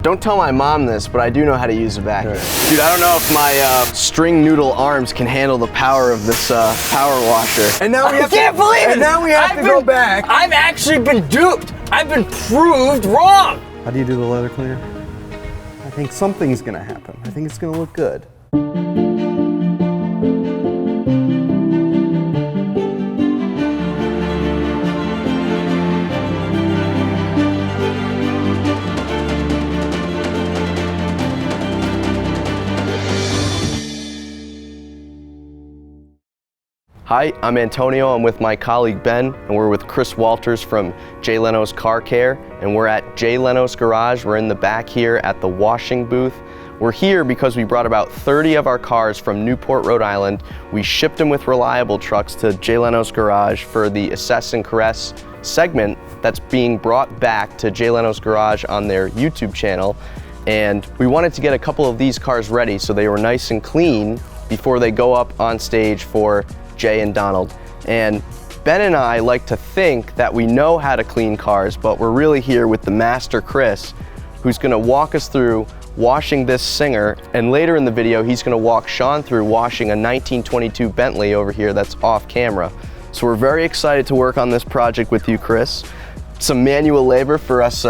Don't tell my mom this, but I do know how to use a vacuum. Dude, I don't know if my string noodle arms can handle the power of this power washer. And now we have can't believe it! And now we have to go back. I've actually been duped. I've been proved wrong. How do you do the leather cleaner? I think something's gonna happen. I think it's gonna look good. Hi, I'm Antonio. I'm with my colleague Ben, and we're with Chris Walters from Jay Leno's Car Care, and we're at Jay Leno's garage. We're in the back here at the washing booth. We're here because we brought about 30 of our cars from Newport, Rhode Island. We shipped them with reliable trucks to Jay Leno's garage for the Assess and Caress segment that's being brought back to Jay Leno's garage on their YouTube channel. And we wanted to get a couple of these cars ready so they were nice and clean before they go up on stage for Jay and Donald. And Ben and I like to think that we know how to clean cars, but we're really here with the master Chris, who's gonna walk us through washing this Singer, and later in the video he's gonna walk Sean through washing a 1922 Bentley over here that's off camera. So we're very excited to work on this project with you, Chris. Some manual labor for us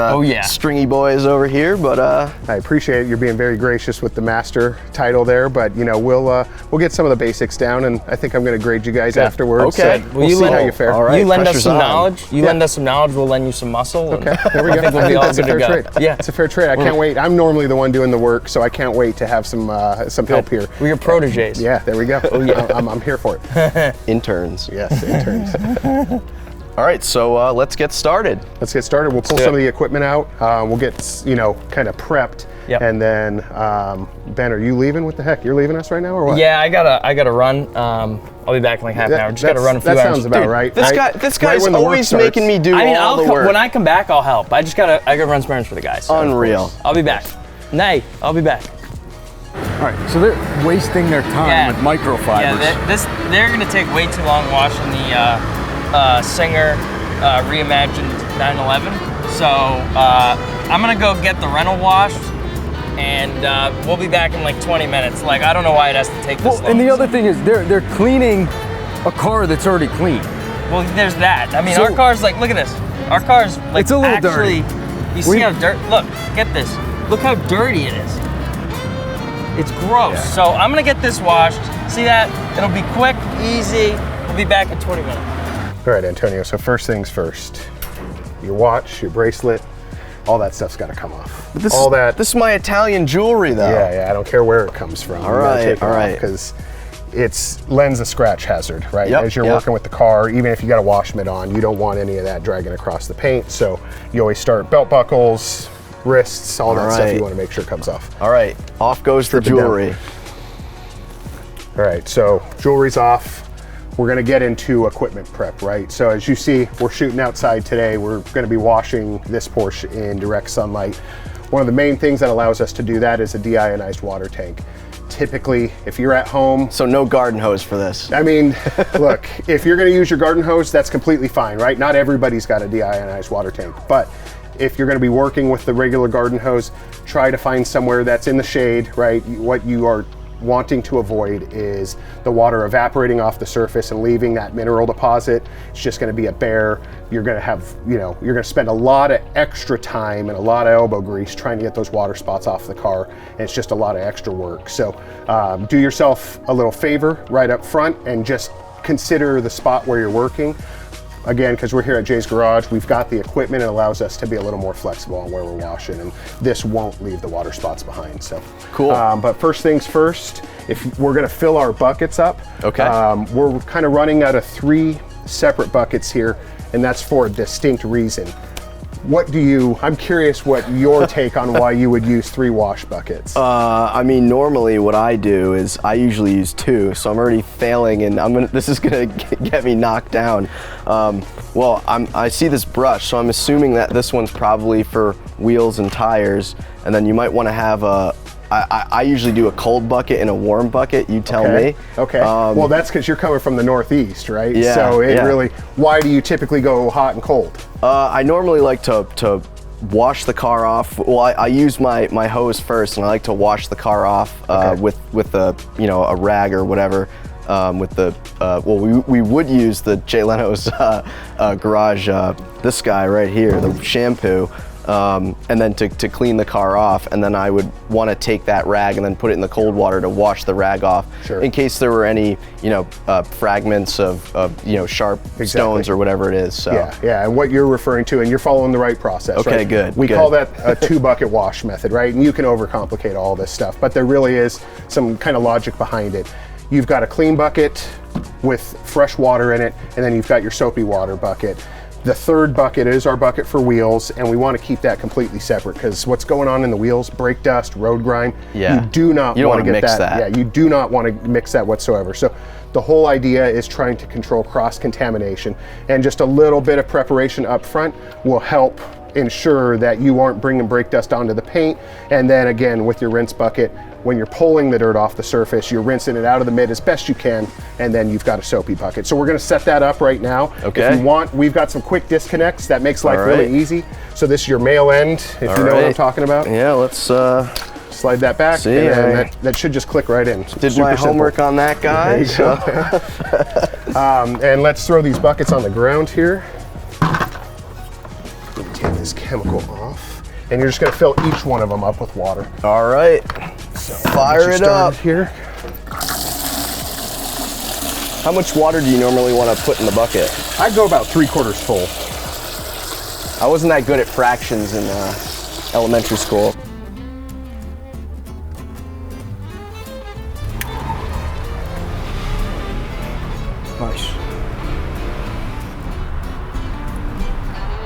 stringy boys over here, but I appreciate it. You're being very gracious with the master title there, but you know, we'll get some of the basics down, and I think I'm going to grade you guys afterwards. Okay. So we'll see how you fare. All right. You lend us Pressure's some on. knowledge. You lend us some knowledge. We'll lend you some muscle. Okay. There we go. I think we'll be all that's a good to fair go. trade. Yeah. It's a fair trade. I can't wait. I'm normally the one doing the work, so I can't wait to have some help here. We're your proteges. Yeah. There we go. Oh yeah. I'm here for it. Interns. Yes, interns. All right, so let's get started. Let's get started. We'll pull some of the equipment out. We'll get, kind of prepped. Yep. And then, Ben, are you leaving? What the heck? You're leaving us right now or what? Yeah, I gotta run. I'll be back in like half an hour. Just gotta run a few hours. That sounds about right. This guy's when the work always starts. making me do all the work. When I come back, I'll help. I gotta run some errands for the guys. So Unreal. I'll be back. Nay, I'll be back. All right, so they're wasting their time with microfibers. Yeah, they're gonna take way too long washing the Singer Reimagined 911. So I'm gonna go get the rental washed, and we'll be back in like 20 minutes. Like, I don't know why it has to take this long. And the other thing is they're cleaning a car that's already clean. Well, there's that. I mean, So- our car's like, look at this. Our car's like It's a little actually, dirty. You see how dirt? Look, get this. Look how dirty it is. It's gross. Yeah. So I'm gonna get this washed. See that? It'll be quick, easy. We'll be back in 20 minutes. All right, Antonio, so first things first. Your watch, your bracelet, all that stuff's got to come off. This is my Italian jewelry, though. Yeah, I don't care where it comes from. All right. Because it's lends a scratch hazard, right? Yep, As you're working with the car, even if you got a wash mitt on, you don't want any of that dragging across the paint. So you always start belt buckles, wrists, all that stuff you want to make sure comes off. All right, off goes the jewelry. All right, so jewelry's off. We're gonna get into equipment prep, right? So as you see, we're shooting outside today. We're gonna be washing this Porsche in direct sunlight. One of the main things that allows us to do that is a deionized water tank. Typically, if you're at home. So no garden hose for this. I mean, look, if you're gonna use your garden hose, that's completely fine, right? Not everybody's got a deionized water tank, but if you're gonna be working with the regular garden hose, try to find somewhere that's in the shade, right? What you are wanting to avoid is the water evaporating off the surface and leaving that mineral deposit. It's just going to be a bare. You're going to have, you're going to spend a lot of extra time and a lot of elbow grease trying to get those water spots off the car, and it's just a lot of extra work. So do yourself a little favor right up front and just consider the spot where you're working. Again, because we're here at Jay's Garage, we've got the equipment. It allows us to be a little more flexible on where we're washing, and this won't leave the water spots behind. So cool. But first things first, if we're going to fill our buckets up, okay. We're kind of running out of 3 separate buckets here, and that's for a distinct reason. I'm curious what your take on why you would use 3 wash buckets. I mean, normally what I do is I usually use 2, so I'm already failing, and this is gonna get me knocked down. Well, I see this brush, so I'm assuming that this one's probably for wheels and tires, and then you might want to have I usually do a cold bucket and a warm bucket, you tell me. Okay, well that's because you're coming from the Northeast, right? Yeah, so really, why do you typically go hot and cold? I normally like to wash the car off. Well, I use my hose first, and I like to wash the car off with a a rag or whatever. With the we would use the Jay Leno's garage, this guy right here, the shampoo, and then to clean the car off, and then I would want to take that rag and then put it in the cold water to wash the rag off, in case there were any fragments of sharp stones or whatever it is. So yeah, and what you're referring to, and you're following the right process. Okay, right? good. We call that a 2-bucket wash method, right? And you can overcomplicate all this stuff, but there really is some kind of logic behind it. You've got a clean bucket with fresh water in it, and then you've got your soapy water bucket. The third bucket is our bucket for wheels, and we want to keep that completely separate because what's going on in the wheels, brake dust, road grime, you do not want to get that. Yeah, you do not want to mix that whatsoever. So the whole idea is trying to control cross-contamination, and just a little bit of preparation up front will help ensure that you aren't bringing brake dust onto the paint. And then again, with your rinse bucket, when you're pulling the dirt off the surface, you're rinsing it out of the mitt as best you can, and then you've got a soapy bucket. So we're gonna set that up right now. Okay. If you want, we've got some quick disconnects that makes life really easy. So this is your male end, if you know what I'm talking about. Yeah, let's slide that back, and then that should just click right in. Did my homework on that, guys. And let's throw these buckets on the ground here. Take this chemical off, and you're just going to fill each one of them up with water. All right, so fire it up here. How much water do you normally want to put in the bucket? I'd go about 3/4 full. I wasn't that good at fractions in elementary school. Nice.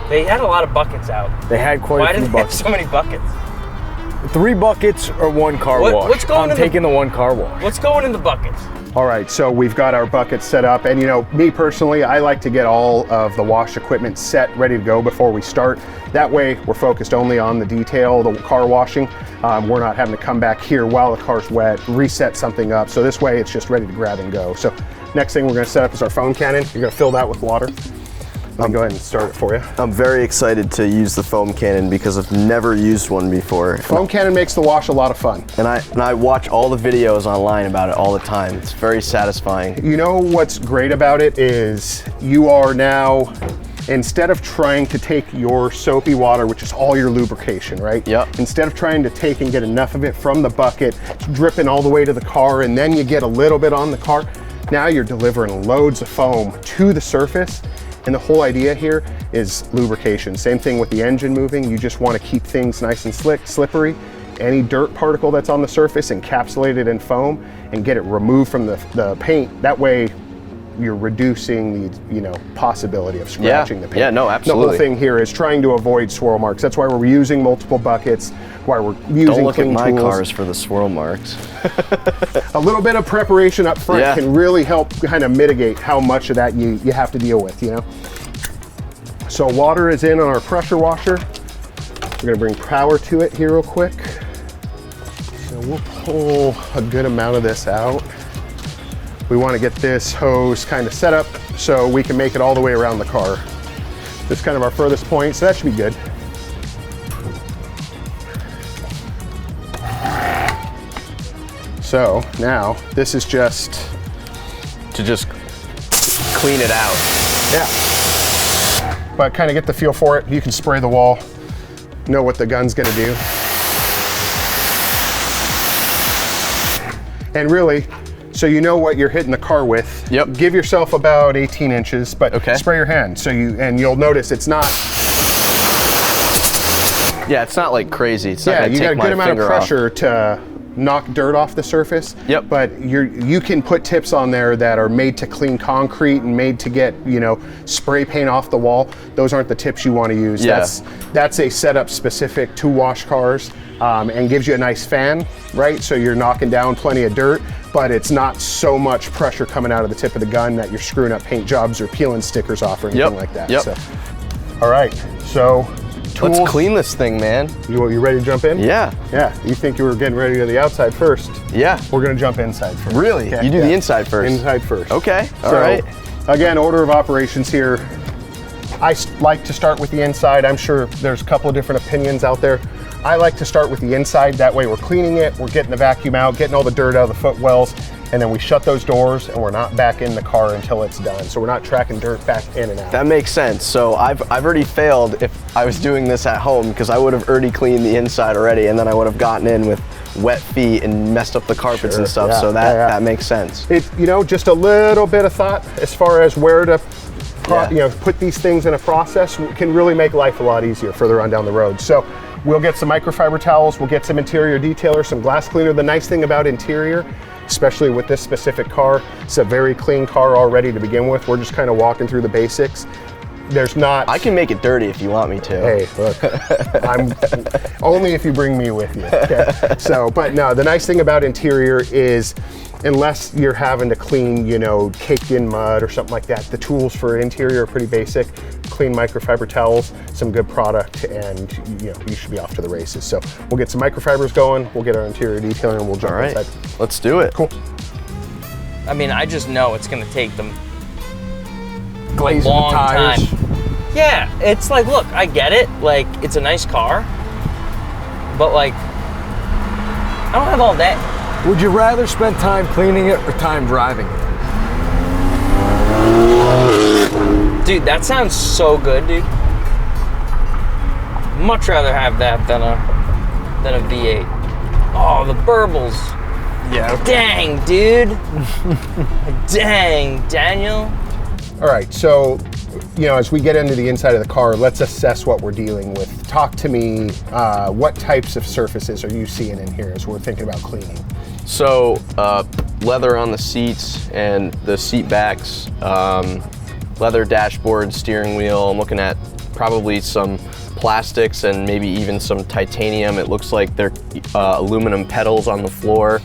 They had a lot of buckets out. They had quite a few buckets. Why did they have so many buckets? 3 buckets or 1 car wash. What's going I'm taking the 1 car wash. What's going in the buckets? All right, so we've got our buckets set up, and me personally, I like to get all of the wash equipment set, ready to go before we start. That way, we're focused only on the detail, the car washing. We're not having to come back here while the car's wet, reset something up. So this way, it's just ready to grab and go. So next thing we're gonna set up is our foam cannon. You're gonna fill that with water. Let me go ahead and start it for you. I'm very excited to use the foam cannon because I've never used one before. Foam cannon makes the wash a lot of fun. And I watch all the videos online about it all the time. It's very satisfying. You know what's great about it is you are now, instead of trying to take your soapy water, which is all your lubrication, right? Yep. Instead of trying to take and get enough of it from the bucket, dripping all the way to the car, and then you get a little bit on the car, now you're delivering loads of foam to the surface. And the whole idea here is lubrication. Same thing with the engine moving. You just want to keep things nice and slick, slippery. Any dirt particle that's on the surface, encapsulate it in foam and get it removed from the paint. That way you're reducing the possibility of scratching the paint. Yeah, no, absolutely. The whole thing here is trying to avoid swirl marks. That's why we're using multiple buckets, why we're using Don't look at clean my tools. cars for the swirl marks. A little bit of preparation up front can really help kind of mitigate how much of that you have to deal with, So water is in on our pressure washer. We're gonna bring power to it here real quick. So we'll pull a good amount of this out. We wanna get this hose kind of set up so we can make it all the way around the car. This is kind of our furthest point, so that should be good. So now this is just To just clean it out. Yeah. But kind of get the feel for it. You can spray the wall, know what the gun's gonna do. And really, so you know what you're hitting the car with. Yep. Give yourself about 18 inches, but spray your hand. And you'll notice it's not. Yeah, it's not like crazy. It's not Yeah, gonna you take got a my good amount of finger pressure to knock dirt off the surface. Yep. But you can put tips on there that are made to clean concrete and made to get, spray paint off the wall. Those aren't the tips you want to use. Yeah. That's a setup specific to wash cars, and gives you a nice fan, right? So you're knocking down plenty of dirt, but it's not so much pressure coming out of the tip of the gun that you're screwing up paint jobs or peeling stickers off or anything like that. Yep. So, all right, so tools. Let's clean this thing, man. You ready to jump in? Yeah. Yeah, you think you were getting ready to go to the outside first. Yeah. We're gonna jump inside first. Really? Okay, You do the inside first? Inside first. Okay, all So, right. Again, order of operations here. like to start with the inside. I'm sure there's a couple of different opinions out there. I like to start with the inside. That way we're cleaning it, we're getting the vacuum out, getting all the dirt out of the footwells, and then we shut those doors and we're not back in the car until it's done. So we're not tracking dirt back in and out. That makes sense. So I've already failed if I was doing this at home, because I would have already cleaned the inside already, and then I would have gotten in with wet feet and messed up the carpets and stuff. Yeah, so that makes sense. It, you know, just a little bit of thought as far as where to you know, put these things in a process can really make life a lot easier further on down the road. So we'll get some microfiber towels, we'll get some interior detailer, some glass cleaner. The nice thing about interior, especially with this specific car, it's a very clean car already to begin with. We're just kind of walking through the basics. There's not... I can make it dirty if you want me to. Hey, look, I'm only if you bring me with you. Okay? So, but no, the nice thing about interior is, unless you're having to clean, you know, caked in mud or something like that, the tools for interior are pretty basic. Clean microfiber towels, some good product, and you know, you should be off to the races. So we'll get some microfibers going, we'll get our interior detailing, and we'll jump inside. Let's do it. Cool. I mean, I just know it's gonna take them Glazing long the tires. time. Yeah, it's like, look, I get it. Like, it's a nice car, but like, I don't have all day. Would you rather spend time cleaning it or time driving? Dude, that sounds so good, dude. Much rather have that than a V8. Oh, the burbles. Yeah. Dang, dude. Dang, Daniel. All right, so, you know, as we get into the inside of the car, let's assess what we're dealing with. Talk to me, what types of surfaces are you seeing in here as we're thinking about cleaning? So leather on the seats and the seat backs, leather dashboard, steering wheel. I'm looking at probably some plastics and maybe even some titanium. It looks like they're aluminum pedals on the floor.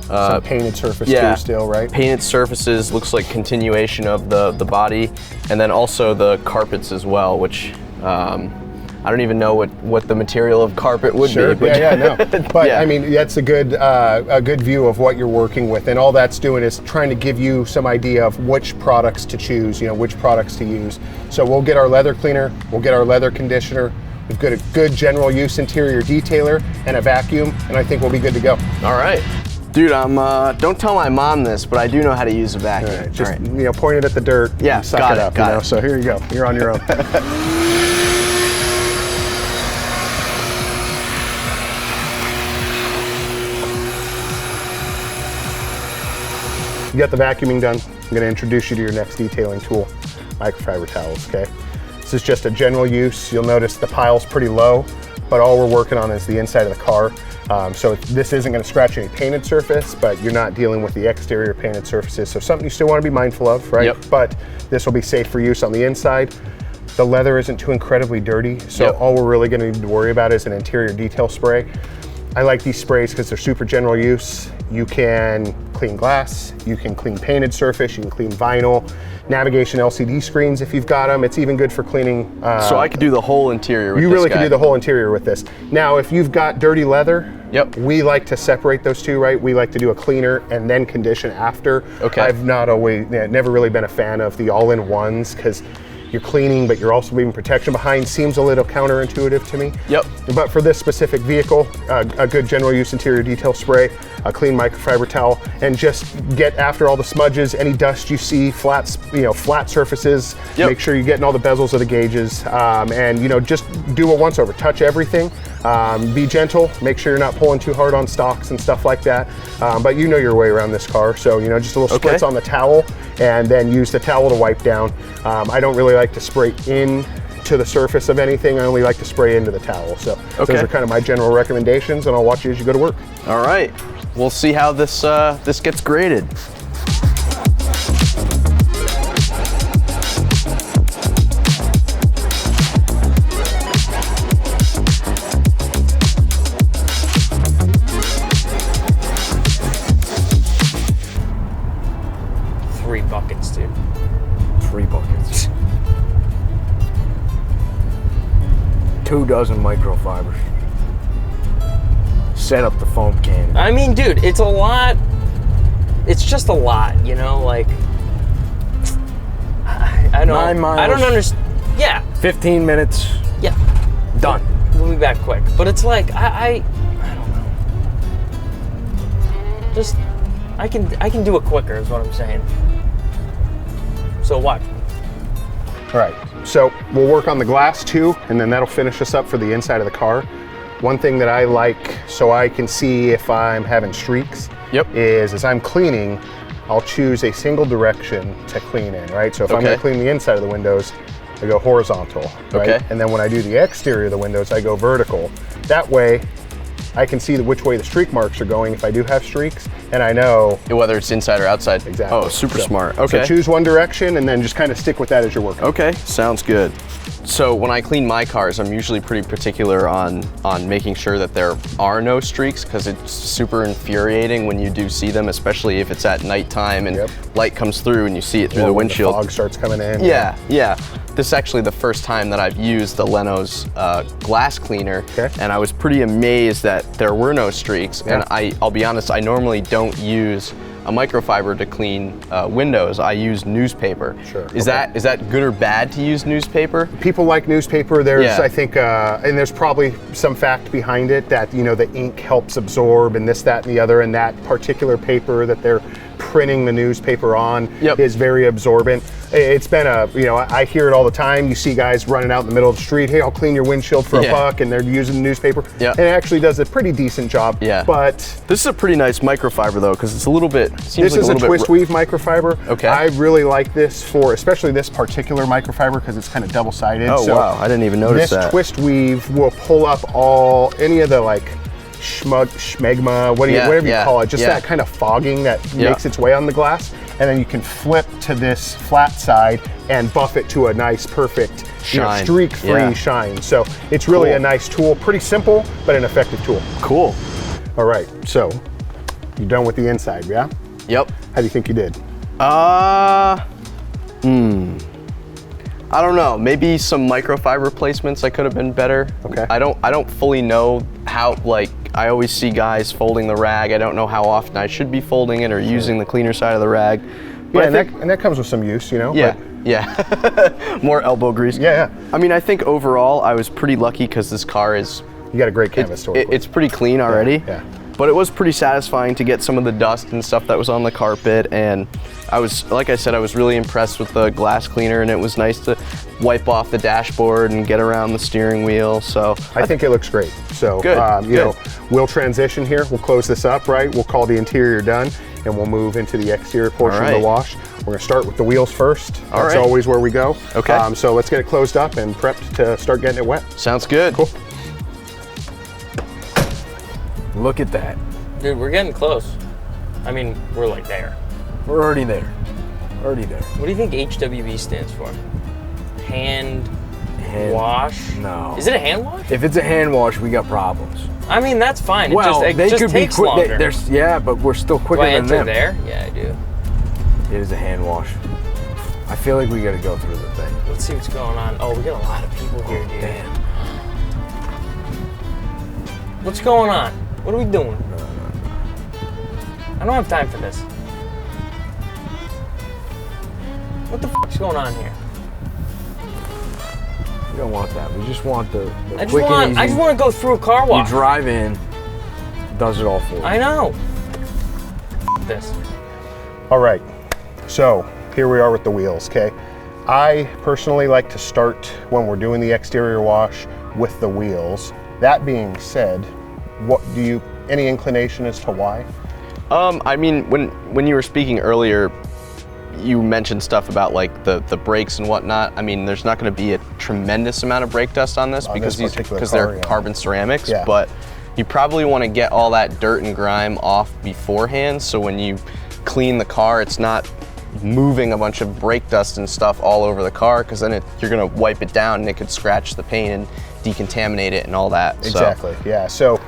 Some painted surface too still, right? Painted surfaces, looks like continuation of the body, and then also the carpets as well, which I don't even know what the material of carpet would be. But No. But I mean, that's a good view of what you're working with, and all that's doing is trying to give you some idea of which products to choose, you know, which products to use. So we'll get our leather cleaner, we'll get our leather conditioner, we've got a good general use interior detailer and a vacuum, and I think we'll be good to go. All right. Dude, don't tell my mom this, but I do know how to use a vacuum. All right, just you know, point it at the dirt. Yeah, and suck got it up. got you know? it. So here you go. You're on your own. You got the vacuuming done. I'm going to introduce you to your next detailing tool, microfiber towels. Okay, this is just a general use. You'll notice the pile's pretty low, but all we're working on is the inside of the car. So this isn't going to scratch any painted surface, but you're not dealing with the exterior painted surfaces. So something you still want to be mindful of, right? Yep. But this will be safe for use on the inside. The leather isn't too incredibly dirty, so all we're really going to need to worry about is an interior detail spray. I like these sprays because they're super general use. You can clean glass, you can clean painted surface, you can clean vinyl, navigation LCD screens if you've got them. It's even good for cleaning. So I could do the whole interior with You this really guy. could do the whole interior with this. Now, if you've got dirty leather, we like to separate those two, right? We like to do a cleaner and then condition after. Okay. I've never really been a fan of the all-in-ones because you're cleaning, but you're also leaving protection behind. Seems a little counterintuitive to me. Yep. But for this specific vehicle, a good general use interior detail spray, a clean microfiber towel, and just get after all the smudges, any dust you see, flat surfaces. Make sure you're getting all the bezels of the gauges, and you know, just do a once over. Touch everything. Be gentle. Make sure you're not pulling too hard on stocks and stuff like that. But you know your way around this car, so you know, just a little spritz on the towel, and then use the towel to wipe down. I don't really like to spray in to the surface of anything. I only like to spray into the towel. So those are kind of my general recommendations, and I'll watch you as you go to work. All right, we'll see how this this gets graded. Three buckets, dude. 3 buckets. 2 dozen microfibers. Set up the foam cannon. I mean, dude, it's a lot. It's just a lot, you know. Like, I don't. 9 miles. I don't understand. Yeah. 15 minutes, Yeah. done. We'll be back quick. But it's like I don't know. Just I can do it quicker is what I'm saying. So watch. All right, so we'll work on the glass too, and then that'll finish us up for the inside of the car. One thing that I like, so I can see if I'm having streaks, is as I'm cleaning, I'll choose a single direction to clean in, right? So if I'm gonna clean the inside of the windows, I go horizontal, right? And then when I do the exterior of the windows, I go vertical. That way, I can see which way the streak marks are going if I do have streaks, and I know whether it's inside or outside. Exactly. Oh, super smart. Okay. So choose one direction and then just kind of stick with that as you're working. Okay, sounds good. So when I clean my cars, I'm usually pretty particular on making sure that there are no streaks, because it's super infuriating when you do see them, especially if it's at nighttime and light comes through and you see it through the windshield. The fog starts coming in. Yeah, yeah. This is actually the first time that I've used the Leno's glass cleaner, and I was pretty amazed that there were no streaks. And I'll be honest, I normally don't use a microfiber to clean windows. I use newspaper. Sure. Is that good or bad to use newspaper? People like newspaper. There's, I think, and there's probably some fact behind it that, you know, the ink helps absorb and this, that, and the other, and that particular paper that they're printing the newspaper on is very absorbent. It's been I hear it all the time. You see guys running out in the middle of the street, hey, I'll clean your windshield for $1, and they're using the newspaper. And it actually does a pretty decent job. But this is a pretty nice microfiber though, because it's a little bit, this is a twist weave microfiber. Okay. I really like this for, especially this particular microfiber, because it's kind of double-sided. Oh, so wow, I didn't even notice that. This twist weave will pull up any of the like schmegma, whatever you call it, just that kind of fogging that makes its way on the glass, and then you can flip to this flat side and buff it to a nice, perfect, streak-free shine. So it's really a nice tool, pretty simple, but an effective tool. Cool. All right, so you're done with the inside, yeah? Yep. How do you think you did? I don't know. Maybe some microfiber placements I could have been better. Okay. I don't fully know how, like, I always see guys folding the rag. I don't know how often I should be folding it or using the cleaner side of the rag. But and that comes with some use, you know? Yeah, more elbow grease. Yeah. I mean, I think overall I was pretty lucky because this car is... You got a great canvas to work with. It's pretty clean already. Yeah. But it was pretty satisfying to get some of the dust and stuff that was on the carpet, and I was, like I said, I was really impressed with the glass cleaner, and it was nice to wipe off the dashboard and get around the steering wheel. So I think it looks great. So good. You know, we'll transition here. We'll close this up, right? We'll call the interior done, and we'll move into the exterior portion of the wash. We're gonna start with the wheels first. That's always where we go. Okay. So let's get it closed up and prepped to start getting it wet. Sounds good. Cool. Look at that. Dude, we're getting close. I mean, we're like there. We're already there. Already there. What do you think HWB stands for? Hand wash? No. Is it a hand wash? If it's a hand wash, we got problems. I mean, that's fine. Well, it they just could takes be quick. longer. Yeah, but we're still quicker Do I than enter them. there? Yeah, I do. It is a hand wash. I feel like we got to go through the thing. Let's see what's going on. Oh, we got a lot of people here, dude. Damn. What's going on? What are we doing? I don't have time for this. What the f***'s going on here? We don't want that. We just want the I quick and easy. just want to go through a car You wash. drive in, does it all for you. I know. F this. All right. So here we are with the wheels, okay? I personally like to start when we're doing the exterior wash with the wheels. That being said, any inclination as to why? I mean, when you were speaking earlier, you mentioned stuff about like the brakes and whatnot. I mean, there's not going to be a tremendous amount of brake dust on this because they're carbon ceramics, but you probably want to get all that dirt and grime off beforehand, so when you clean the car, it's not moving a bunch of brake dust and stuff all over the car, because then you're going to wipe it down and it could scratch the paint and decontaminate it and all that. Exactly. Yeah. So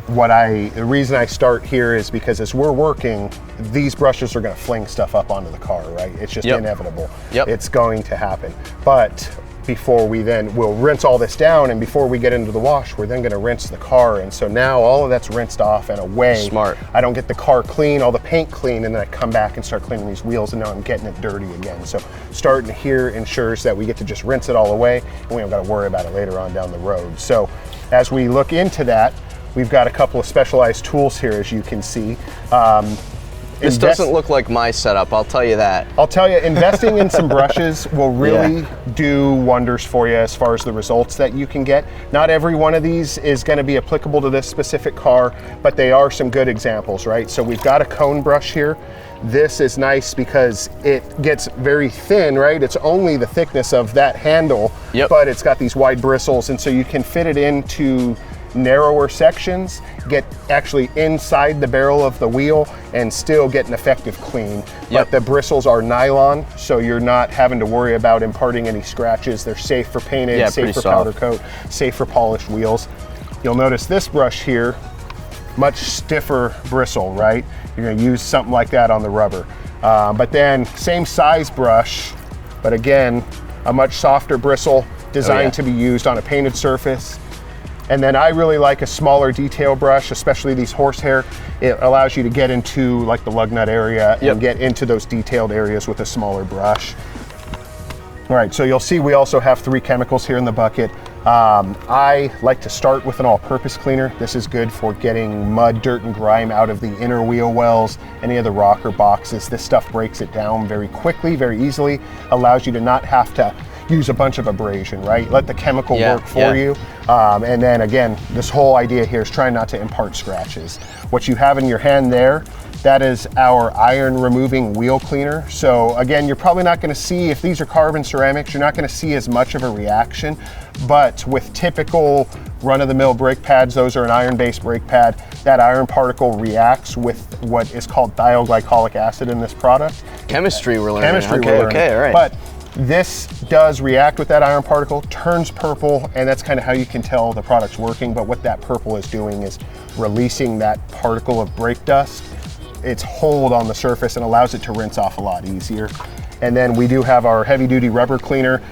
the reason I start here is because as we're working, these brushes are going to fling stuff up onto the car, right? It's just inevitable. It's going to happen. But before we'll rinse all this down, and before we get into the wash, we're then gonna rinse the car. And so now all of that's rinsed off and away. Smart. I don't get the car clean, all the paint clean, and then I come back and start cleaning these wheels, and now I'm getting it dirty again. So starting here ensures that we get to just rinse it all away, and we don't gotta worry about it later on down the road. So as we look into that, we've got a couple of specialized tools here, as you can see. This doesn't look like my setup, I'll tell you that. I'll tell you, investing in some brushes will really do wonders for you as far as the results that you can get. Not every one of these is going to be applicable to this specific car, but they are some good examples, right? So we've got a cone brush here. This is nice because it gets very thin, right? It's only the thickness of that handle, but it's got these wide bristles, and so you can fit it into narrower sections, get actually inside the barrel of the wheel, and still get an effective clean. But the bristles are nylon, so you're not having to worry about imparting any scratches. They're safe for painted, safe for powder coat, safe for polished wheels. You'll notice this brush here, much stiffer bristle, right? You're gonna use something like that on the rubber. But then same size brush, but again, a much softer bristle designed to be used on a painted surface. And then I really like a smaller detail brush, especially these horsehair. It allows you to get into like the lug nut area and get into those detailed areas with a smaller brush. All right, so you'll see we also have 3 chemicals here in the bucket. I like to start with an all-purpose cleaner. This is good for getting mud, dirt, and grime out of the inner wheel wells, any of the rocker boxes. This stuff breaks it down very quickly, very easily, allows you to not have to use a bunch of abrasion, right? Let the chemical work for you. And then again, this whole idea here is trying not to impart scratches. What you have in your hand there, that is our iron removing wheel cleaner. So again, you're probably not gonna see, if these are carbon ceramics, you're not gonna see as much of a reaction, but with typical run-of-the-mill brake pads, those are an iron-based brake pad, that iron particle reacts with what is called thioglycolic acid in this product. Chemistry we're learning. Chemistry we're learning. Okay, all right. But this does react with that iron particle, turns purple, and that's kind of how you can tell the product's working. But what that purple is doing is releasing that particle of brake dust, its hold on the surface, and allows it to rinse off a lot easier. And then we do have our heavy duty rubber cleaner.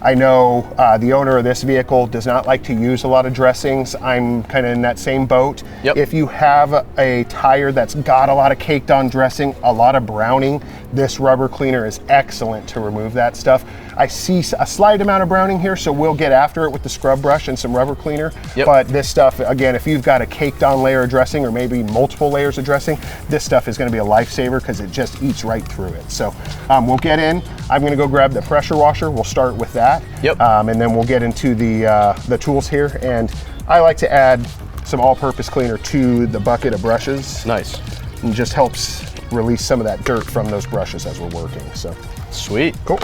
I know the owner of this vehicle does not like to use a lot of dressings. I'm kind of in that same boat. If you have a tire that's got a lot of caked on dressing, a lot of browning, this rubber cleaner is excellent to remove that stuff. I see a slight amount of browning here, so we'll get after it with the scrub brush and some rubber cleaner. But this stuff, again, if you've got a caked on layer of dressing or maybe multiple layers of dressing, this stuff is gonna be a lifesaver because it just eats right through it. So we'll get in. I'm gonna go grab the pressure washer. We'll start with that. And then we'll get into the tools here. And I like to add some all-purpose cleaner to the bucket of brushes. Nice. And just helps release some of that dirt from those brushes as we're working. So sweet. Cool.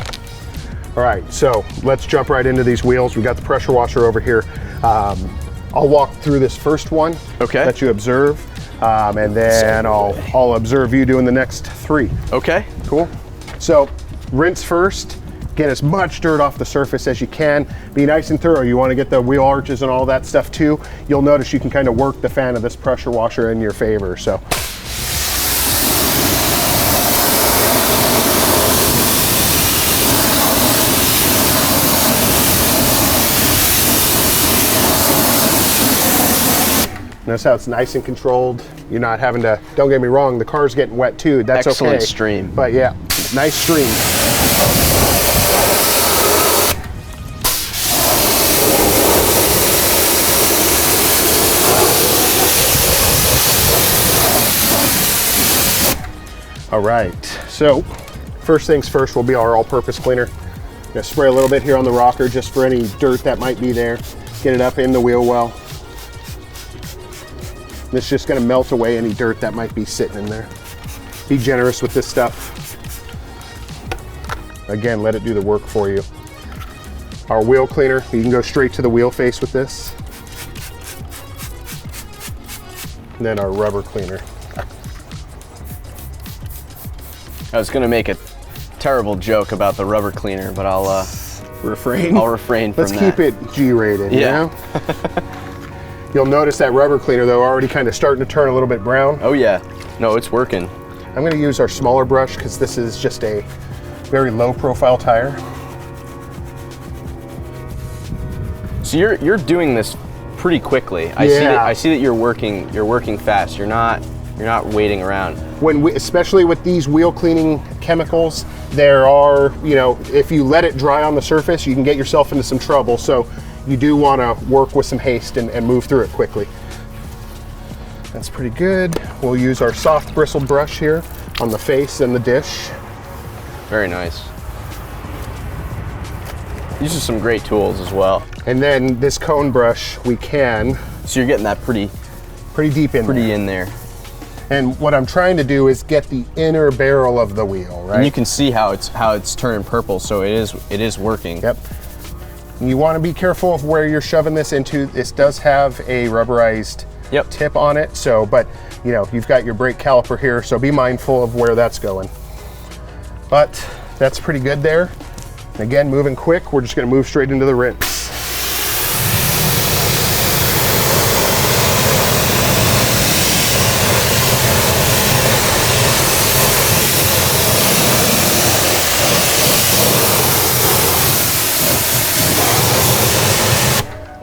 All right, so let's jump right into these wheels. We got the pressure washer over here. I'll walk through this first one that you observe, and then I'll observe you doing the next 3. Okay. Cool. So rinse first. Get as much dirt off the surface as you can. Be nice and thorough. You want to get the wheel arches and all that stuff too. You'll notice you can kind of work the fan of this pressure washer in your favor. So. Notice how it's nice and controlled. You're not having to, don't get me wrong, the car's getting wet too. That's excellent stream. But yeah, nice stream. All right, so first things first will be our all-purpose cleaner. I'm gonna spray a little bit here on the rocker just for any dirt that might be there. Get it up in the wheel well. It's just gonna melt away any dirt that might be sitting in there. Be generous with this stuff. Again, let it do the work for you. Our wheel cleaner, you can go straight to the wheel face with this. And then our rubber cleaner. I was gonna make a terrible joke about the rubber cleaner, but I'll refrain. I'll refrain from Let's that. keep it G-rated, you know? You'll notice that rubber cleaner though already kind of starting to turn a little bit brown. Oh yeah, no, it's working. I'm gonna use our smaller brush because this is just a very low profile tire. So you're doing this pretty quickly. I see that you're working fast. You're not waiting around. Especially with these wheel cleaning chemicals, there are, if you let it dry on the surface, you can get yourself into some trouble. So you do want to work with some haste and move through it quickly. That's pretty good. We'll use our soft bristled brush here on the face and the dish. Very nice. These are some great tools as well. And then this cone brush, we can. So you're getting that pretty deep in there. And what I'm trying to do is get the inner barrel of the wheel, right? And you can see how it's turning purple, so it is working. Yep. And you want to be careful of where you're shoving this into. This does have a rubberized tip on it, so but you've got your brake caliper here, so be mindful of where that's going. But that's pretty good there. Again, moving quick, we're just going to move straight into the rinse.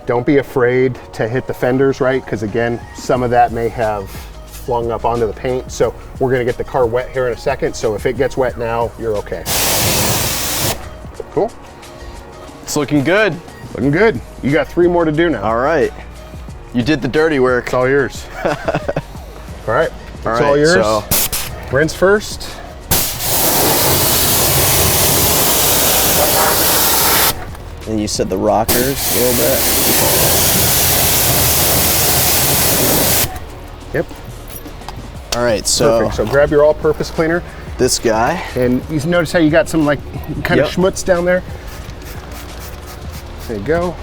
Don't be afraid to hit the fenders, right? Because again, some of that may have flung up onto the paint. So we're going to get the car wet here in a second. So if it gets wet now, you're okay. Cool. It's looking good. Looking good. You got 3 more to do now. All right. You did the dirty work. It's all yours. All right. It's all yours. So rinse first. And you said the rockers a little bit. Yep. All right, so perfect. So grab your all-purpose cleaner. This guy. And you notice how you got some kind of schmutz down there? There you go.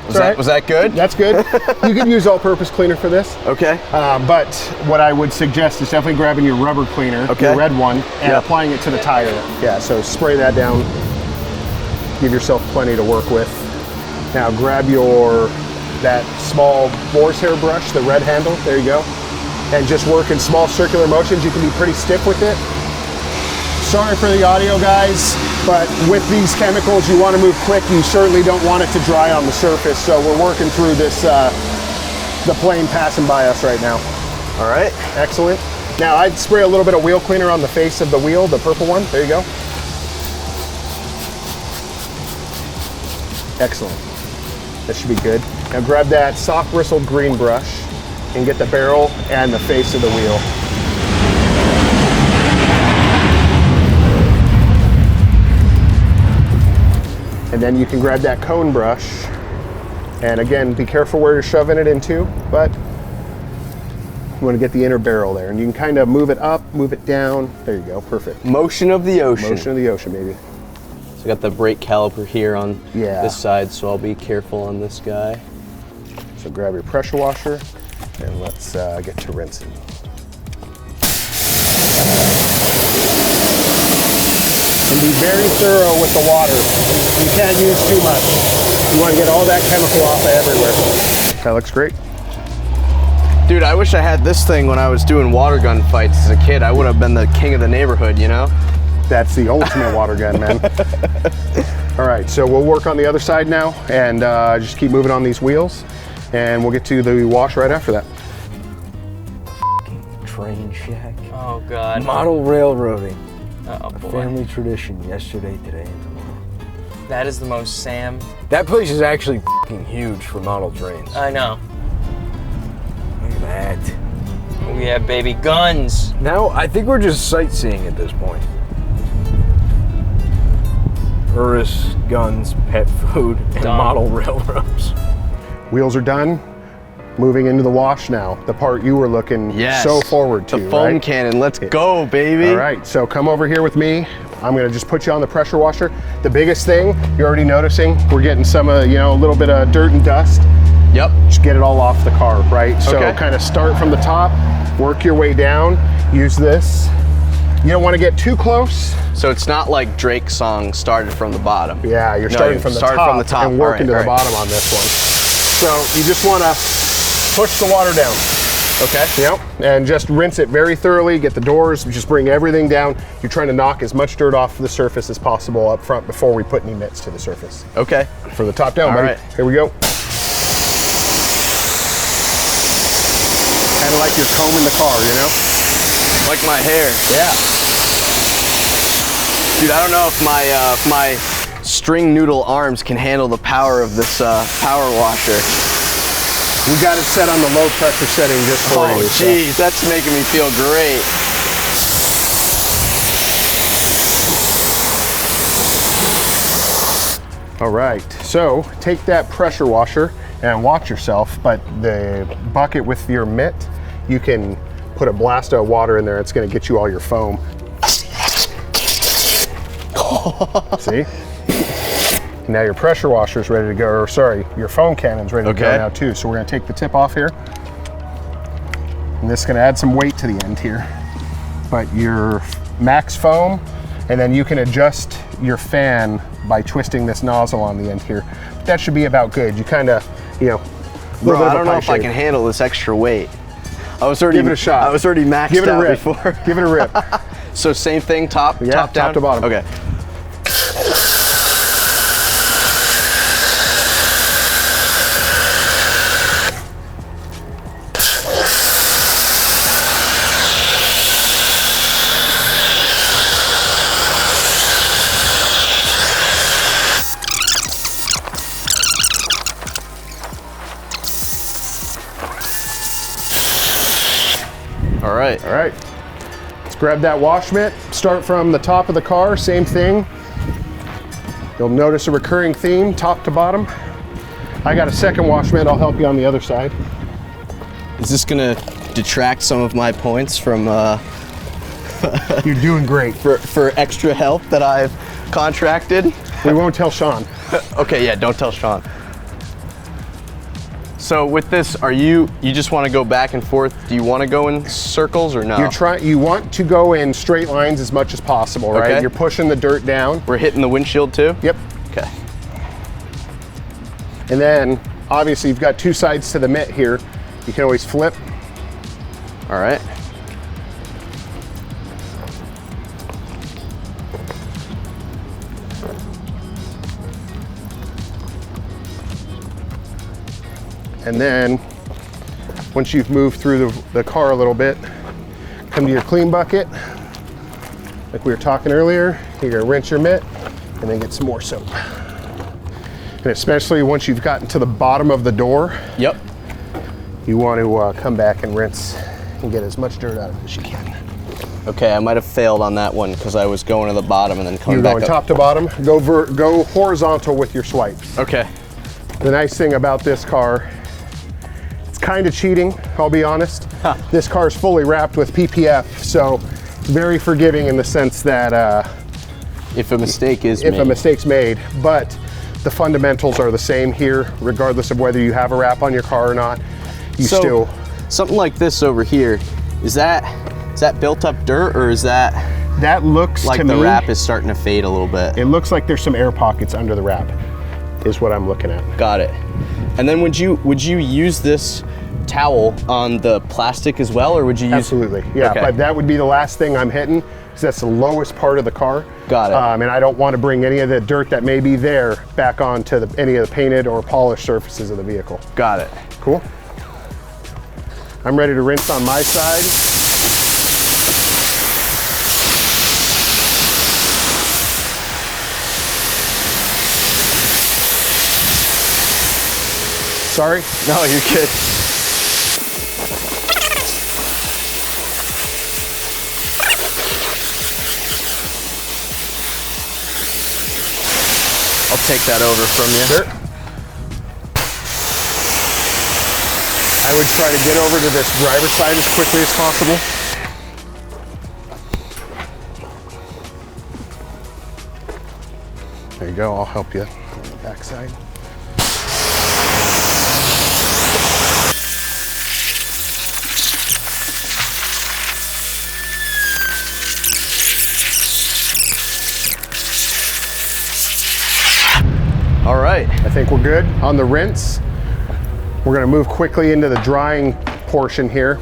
Was that good? That's good. You can use all-purpose cleaner for this. Okay. But what I would suggest is definitely grabbing your rubber cleaner, your red one, and applying it to the tire. Yeah, so spray that down. Give yourself plenty to work with. Now grab that small boar's hair brush, the red handle, there you go. And just work in small circular motions. You can be pretty stiff with it. Sorry for the audio, guys, but with these chemicals, you want to move quick. You certainly don't want it to dry on the surface, so we're working through this, the plane passing by us right now. All right. Excellent. Now, I'd spray a little bit of wheel cleaner on the face of the wheel, the purple one. There you go. Excellent. That should be good. Now grab that soft bristled green brush and get the barrel and the face of the wheel. And then you can grab that cone brush, and again, be careful where you're shoving it into, but you want to get the inner barrel there, and you can kind of move it up, move it down. There you go, perfect. Motion of the ocean. Motion of the ocean, baby. So I got the brake caliper here on this side, so I'll be careful on this guy. So grab your pressure washer, and let's get to rinsing. And be very thorough with the water. You can't use too much. You want to get all that chemical off of everywhere. That looks great. Dude, I wish I had this thing when I was doing water gun fights as a kid. I would have been the king of the neighborhood, you know? That's the ultimate water gun, man. All right, so we'll work on the other side now and just keep moving on these wheels, and we'll get to the wash right after that. Train shack. Oh God. Model railroading. Oh A boy. family tradition. Yesterday, today, and tomorrow. That is the most Sam. That place is actually f***ing huge for model trains. I know. Look at that. We have baby guns. Now, I think we're just sightseeing at this point. Urus, guns, pet food, and Done. model railroads. Wheels are done. Moving into the wash now, the part you were looking so forward to, the foam right? cannon. Let's go, baby. All right, so come over here with me. I'm gonna just put you on the pressure washer. The biggest thing, you're already noticing, we're getting some, a little bit of dirt and dust. Yep. Just get it all off the car, right? So Okay. kind of start from the top, work your way down, use this. You don't wanna get too close. So it's not like Drake's song started from the bottom. Yeah, you're starting from the top and working to the bottom on this one. So you just wanna push the water down. Okay. Yep, and just rinse it very thoroughly, get the doors, just bring everything down. You're trying to knock as much dirt off the surface as possible up front before we put any mitts to the surface. Okay. For the top down, All buddy. right. Here we go. Kind of like you're combing the car, you know? Like my hair. Yeah. Dude, I don't know if my string noodle arms can handle the power of this power washer. We got it set on the low pressure setting just for you. Oh, geez, that's making me feel great. All right, so take that pressure washer and watch yourself, but the bucket with your mitt, you can put a blast of water in there. It's gonna get you all your foam. See? Now your pressure washer's ready to go, or sorry, your foam cannon's ready to go Okay. now too. So we're gonna take the tip off here. And this is gonna add some weight to the end here. But your max foam, and then you can adjust your fan by twisting this nozzle on the end here. That should be about good. You kinda, you know, Bro, little bit I of a don't know pie if I shape. can handle this extra weight. I was already Give it a shot. I was already maxed Give it a out rip. before. Give it a rip. So same thing, top Yeah, top down? top to bottom. Okay. All right. All right, let's grab that wash mitt. Start from the top of the car, same thing. You'll notice a recurring theme, top to bottom. I got a second wash mitt, I'll help you on the other side. Is this gonna detract some of my points from You're doing great. for extra help that I've contracted? We won't tell Sean. Okay, yeah, don't tell Sean. So with this, you just want to go back and forth? Do you want to go in circles or no? You want to go in straight lines as much as possible, right? Okay. You're pushing the dirt down. We're hitting the windshield too? Yep. Okay. And then, obviously, you've got two sides to the mitt here. You can always flip. All right. And then, once you've moved through the car a little bit, come to your clean bucket. Like we were talking earlier, you're gonna rinse your mitt and then get some more soap. And especially once you've gotten to the bottom of the door, Yep. you want to come back and rinse and get as much dirt out of it as you can. Okay, I might have failed on that one because I was going to the bottom and then coming You're back going up. top to bottom, go horizontal with your swipes. Okay. The nice thing about this car, it's kind of cheating, I'll be honest. Huh. This car is fully wrapped with PPF, so it's very forgiving in the sense that If a mistake is if made. a mistake's made, but the fundamentals are the same here, regardless of whether you have a wrap on your car or not. You So, still, something like this over here, is that built up dirt or is that that looks like to the me, wrap is starting to fade a little bit? it looks like there's some air pockets under the wrap, is what I'm looking at. Got it. And then would you use this towel on the plastic as well, or would you use? Absolutely, yeah, Okay. but that would be the last thing I'm hitting, because that's the lowest part of the car. Got it. And I don't want to bring any of the dirt that may be there back onto any of the painted or polished surfaces of the vehicle. Got it. Cool. I'm ready to rinse on my side. Sorry. No, you're good. I'll take that over from you. Sure. I would try to get over to this driver's side as quickly as possible. There you go, I'll help you on the back side. All right. I think we're good on the rinse. We're gonna move quickly into the drying portion here.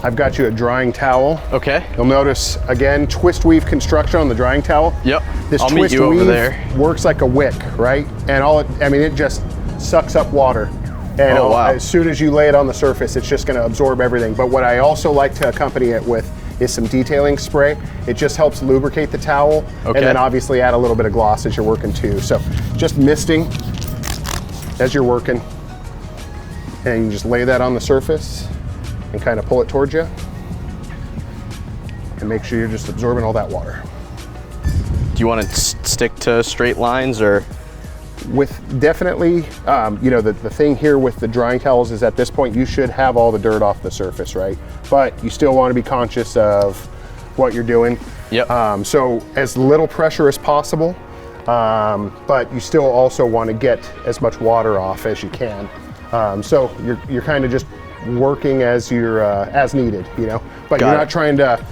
I've got you a drying towel. Okay. You'll notice, again, twist weave construction on the drying towel. Yep. This I'll meet twist you over weave there. works like a wick, right? And it just sucks up water. And Oh, wow. as soon as you lay it on the surface, it's just gonna absorb everything. But what I also like to accompany it with is some detailing spray. It just helps lubricate the towel, Okay. and then obviously add a little bit of gloss as you're working too. So just misting as you're working. And you just lay that on the surface and kind of pull it towards you. And make sure you're just absorbing all that water. Do you want to stick to straight lines or? With definitely, the thing here with the drying towels is at this point you should have all the dirt off the surface, right? But you still want to be conscious of what you're doing. Yep. So as little pressure as possible, but you still also want to get as much water off as you can. So you're kind of just working as you're as needed, but Got you're it. not trying to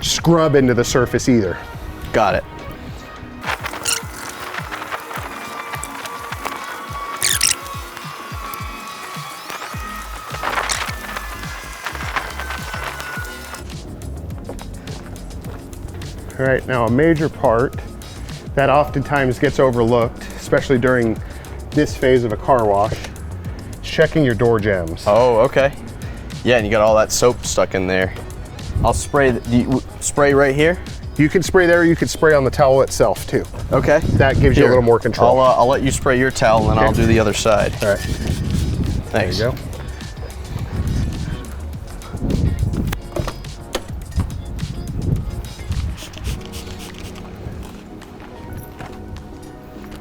scrub into the surface either. Got it. All right, now a major part that oftentimes gets overlooked, especially during this phase of a car wash, is checking your door jambs. Oh, okay. Yeah, and you got all that soap stuck in there. I'll spray. Do you spray right here? You can spray there, you can spray on the towel itself too. Okay. That gives you a little more control. I'll let you spray your towel, and I'll do the other side. All right, Thanks. there you go.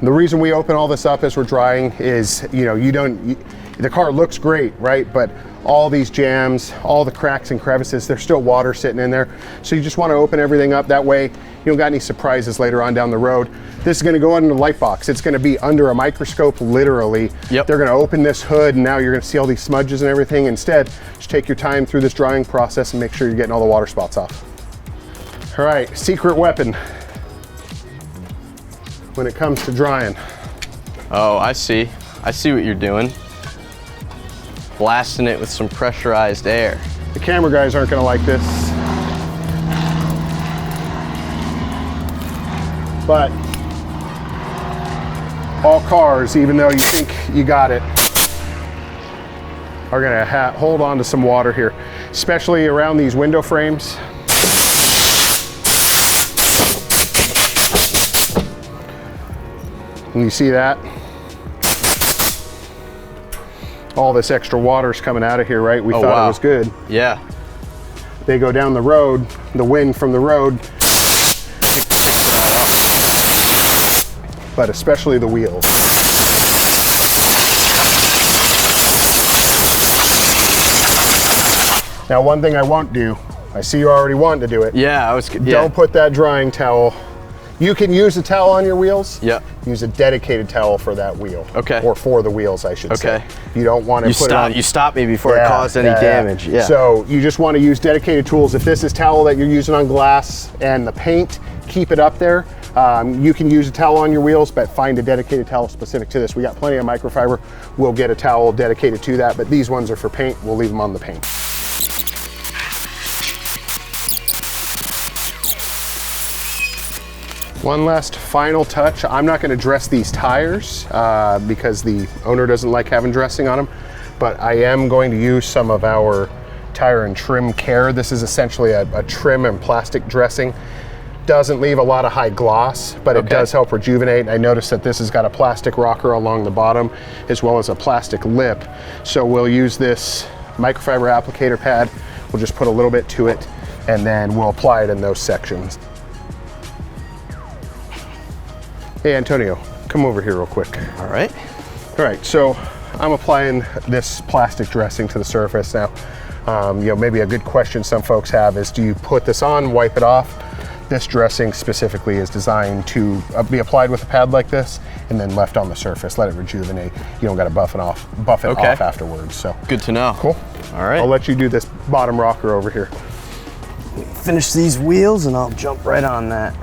The reason we open all this up as we're drying is, the car looks great, right? But all these jams, all the cracks and crevices, there's still water sitting in there. So you just want to open everything up. That way you don't got any surprises later on down the road. This is going to go under the light box. It's going to be under a microscope, literally. Yep. They're going to open this hood and now you're going to see all these smudges and everything. Instead, just take your time through this drying process and make sure you're getting all the water spots off. All right, secret weapon when it comes to drying. Oh, I see. I see what you're doing. Blasting it with some pressurized air. The camera guys aren't gonna like this. But all cars, even though you think you got it, are gonna hold on to some water here, especially around these window frames. And you see that? All this extra water's coming out of here, right? We thought wow. it was good. Yeah. They go down the road, the wind from the road picks it all up. But especially the wheels. Now, one thing I won't do, I see you already wanting to do it. Yeah, Don't put that drying towel. You can use a towel on your wheels. Yep. Use a dedicated towel for that wheel. Okay. Or for the wheels, I should say. Okay. You don't want to put it on. You stopped me before it caused any damage. Yeah. So you just want to use dedicated tools. If this is towel that you're using on glass and the paint, keep it up there. You can use a towel on your wheels, but find a dedicated towel specific to this. We got plenty of microfiber. We'll get a towel dedicated to that, but these ones are for paint. We'll leave them on the paint. One last final touch. I'm not going to dress these tires because the owner doesn't like having dressing on them, but I am going to use some of our tire and trim care. This is essentially a trim and plastic dressing. Doesn't leave a lot of high gloss, but it does help rejuvenate. I noticed that this has got a plastic rocker along the bottom as well as a plastic lip. So we'll use this microfiber applicator pad. We'll just put a little bit to it and then we'll apply it in those sections. Hey Antonio, come over here real quick. All right. All right, so I'm applying this plastic dressing to the surface now. Maybe a good question some folks have is, do you put this on, wipe it off? This dressing specifically is designed to be applied with a pad like this and then left on the surface, let it rejuvenate. You don't got to buff it off afterwards. So Good to know. cool. All right. I'll let you do this bottom rocker over here. Finish these wheels and I'll jump right on that.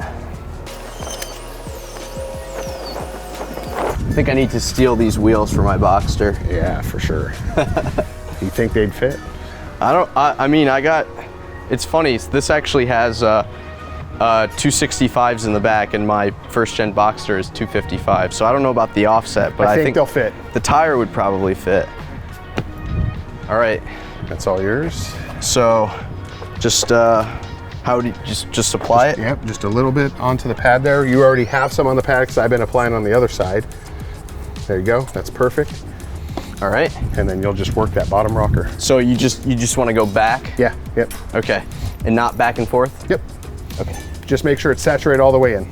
I think I need to steal these wheels for my Boxster. Yeah, for sure. You think they'd fit? I mean, it's funny, this actually has 265s in the back, and my first gen Boxster is 255. So I don't know about the offset, but I think they'll fit. The tire would probably fit. All right. That's all yours. So just, how do you just apply it? Yep, just a little bit onto the pad there. You already have some on the pad because I've been applying on the other side. There you go, that's perfect. All right. And then you'll just work that bottom rocker. So you just want to go back? Yeah, yep. Okay. And not back and forth? Yep. Okay. Just make sure it's saturated all the way in.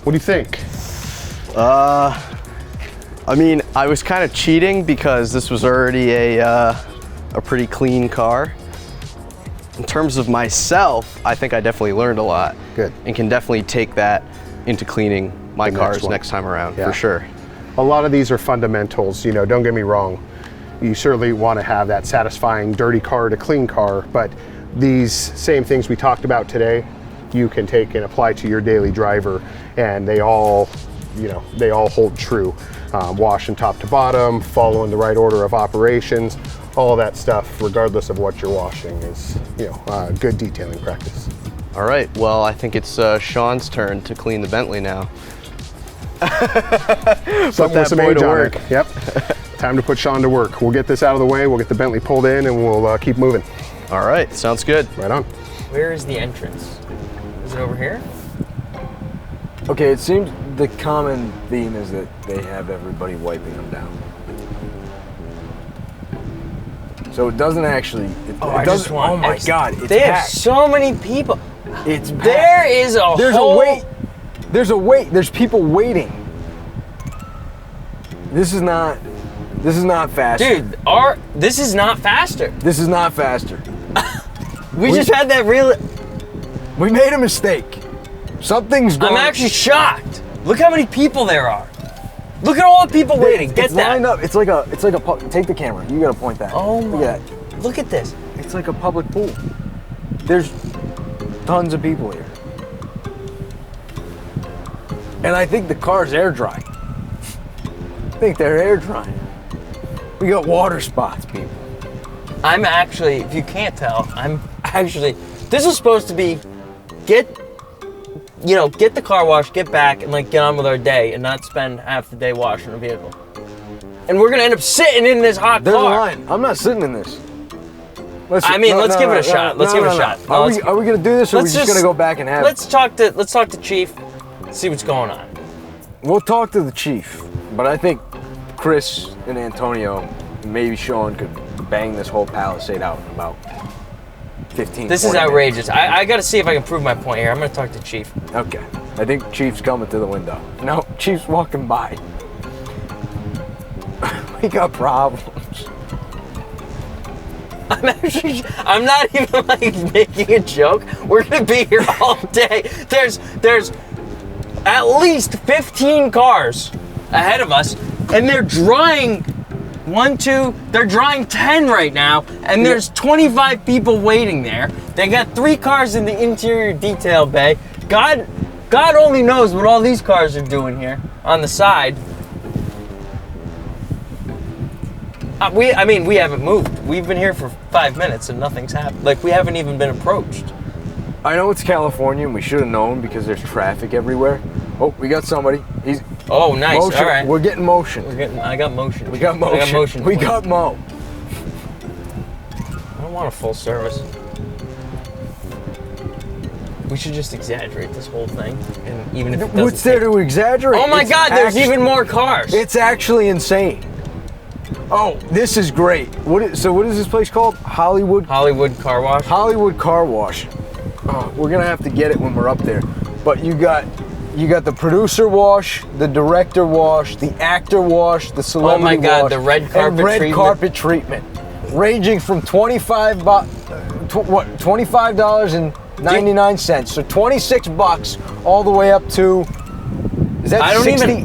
What do you think? I mean, I was kind of cheating because this was already a pretty clean car. In terms of myself, I think I definitely learned a lot. Good. And can definitely take that into cleaning my cars next time around, Yeah. for sure. A lot of these are fundamentals, you know, don't get me wrong. You certainly want to have that satisfying dirty car to clean car, but these same things we talked about today, you can take and apply to your daily driver, and they all, you know, they all hold true. Washing top to bottom, following the right order of operations, all that stuff, regardless of what you're washing, is, you know, good detailing practice. All right, well, I think it's Sean's turn to clean the Bentley now. Something with some boy age to on work. it. Yep. Time to put Sean to work. We'll get this out of the way, we'll get the Bentley pulled in, and we'll keep moving. All right, sounds good. Right on. Where is the entrance? Is it over here? Okay, it seems the common theme is that they have everybody wiping them down. So it doesn't actually. I just want oh my X- God! It's They have packed. so many people. It's packed. There is a There's whole... a wait. There's a wait. There's people waiting. This is not faster. Dude, this is not faster. This is not faster. We just had that real... We made a mistake. Something's going. I'm actually shocked. Look how many people there are. Look at all the people waiting. Get It's that. lined up. It's like a. Take the camera. You gotta point that. Oh Look my. at that. Look at this. It's like a public pool. There's tons of people here. And I think the car's air drying. I think they're air drying. We got water spots, people. I'm actually, if you can't tell, this is supposed to be, get the car washed, get back, and like get on with our day and not spend half the day washing a vehicle. And we're gonna end up sitting in this hot There's car. a line. I'm not sitting in this. Let's give it a shot. Let's give it a shot. Are we gonna do this, or are we let's just gonna go back and have Let's talk to Chief, see what's going on. We'll talk to the chief, but I think Chris and Antonio, maybe Sean, could bang this whole Palisade out in about 15 This is 20 outrageous. I gotta see if I can prove my point here. I'm gonna talk to Chief. minutes. Okay. I think Chief's coming to the window. No, Chief's walking by. We got problems. I'm not even like making a joke. We're gonna be here all day. There's at least 15 cars ahead of us, and they're drying they're drying 10 right now, and there's 25 people waiting there. They got 3 cars in the interior detail bay. God only knows what all these cars are doing here on the side. We haven't moved. We've been here for 5 minutes and nothing's happened. Like, we haven't even been approached. I know it's California, and we should have known because there's traffic everywhere. Oh, we got somebody. He's Oh, nice. motion. All right. We're getting motion. I got motion. We got motion. We got Mo. I don't want a full service. We should just exaggerate this whole thing, and even if it doesn't. What's there to exaggerate? Oh my It's God! There's actu- even more cars. It's actually insane. Oh, this is great. What is this place called? Hollywood Car Wash. Hollywood Car Wash. Oh, we're gonna have to get it when we're up there. But you got the producer wash, the director wash, the actor wash, the celebrity wash. Oh my God, the red carpet and red treatment. carpet treatment, ranging from $25.99, so $26, all the way up to. Is that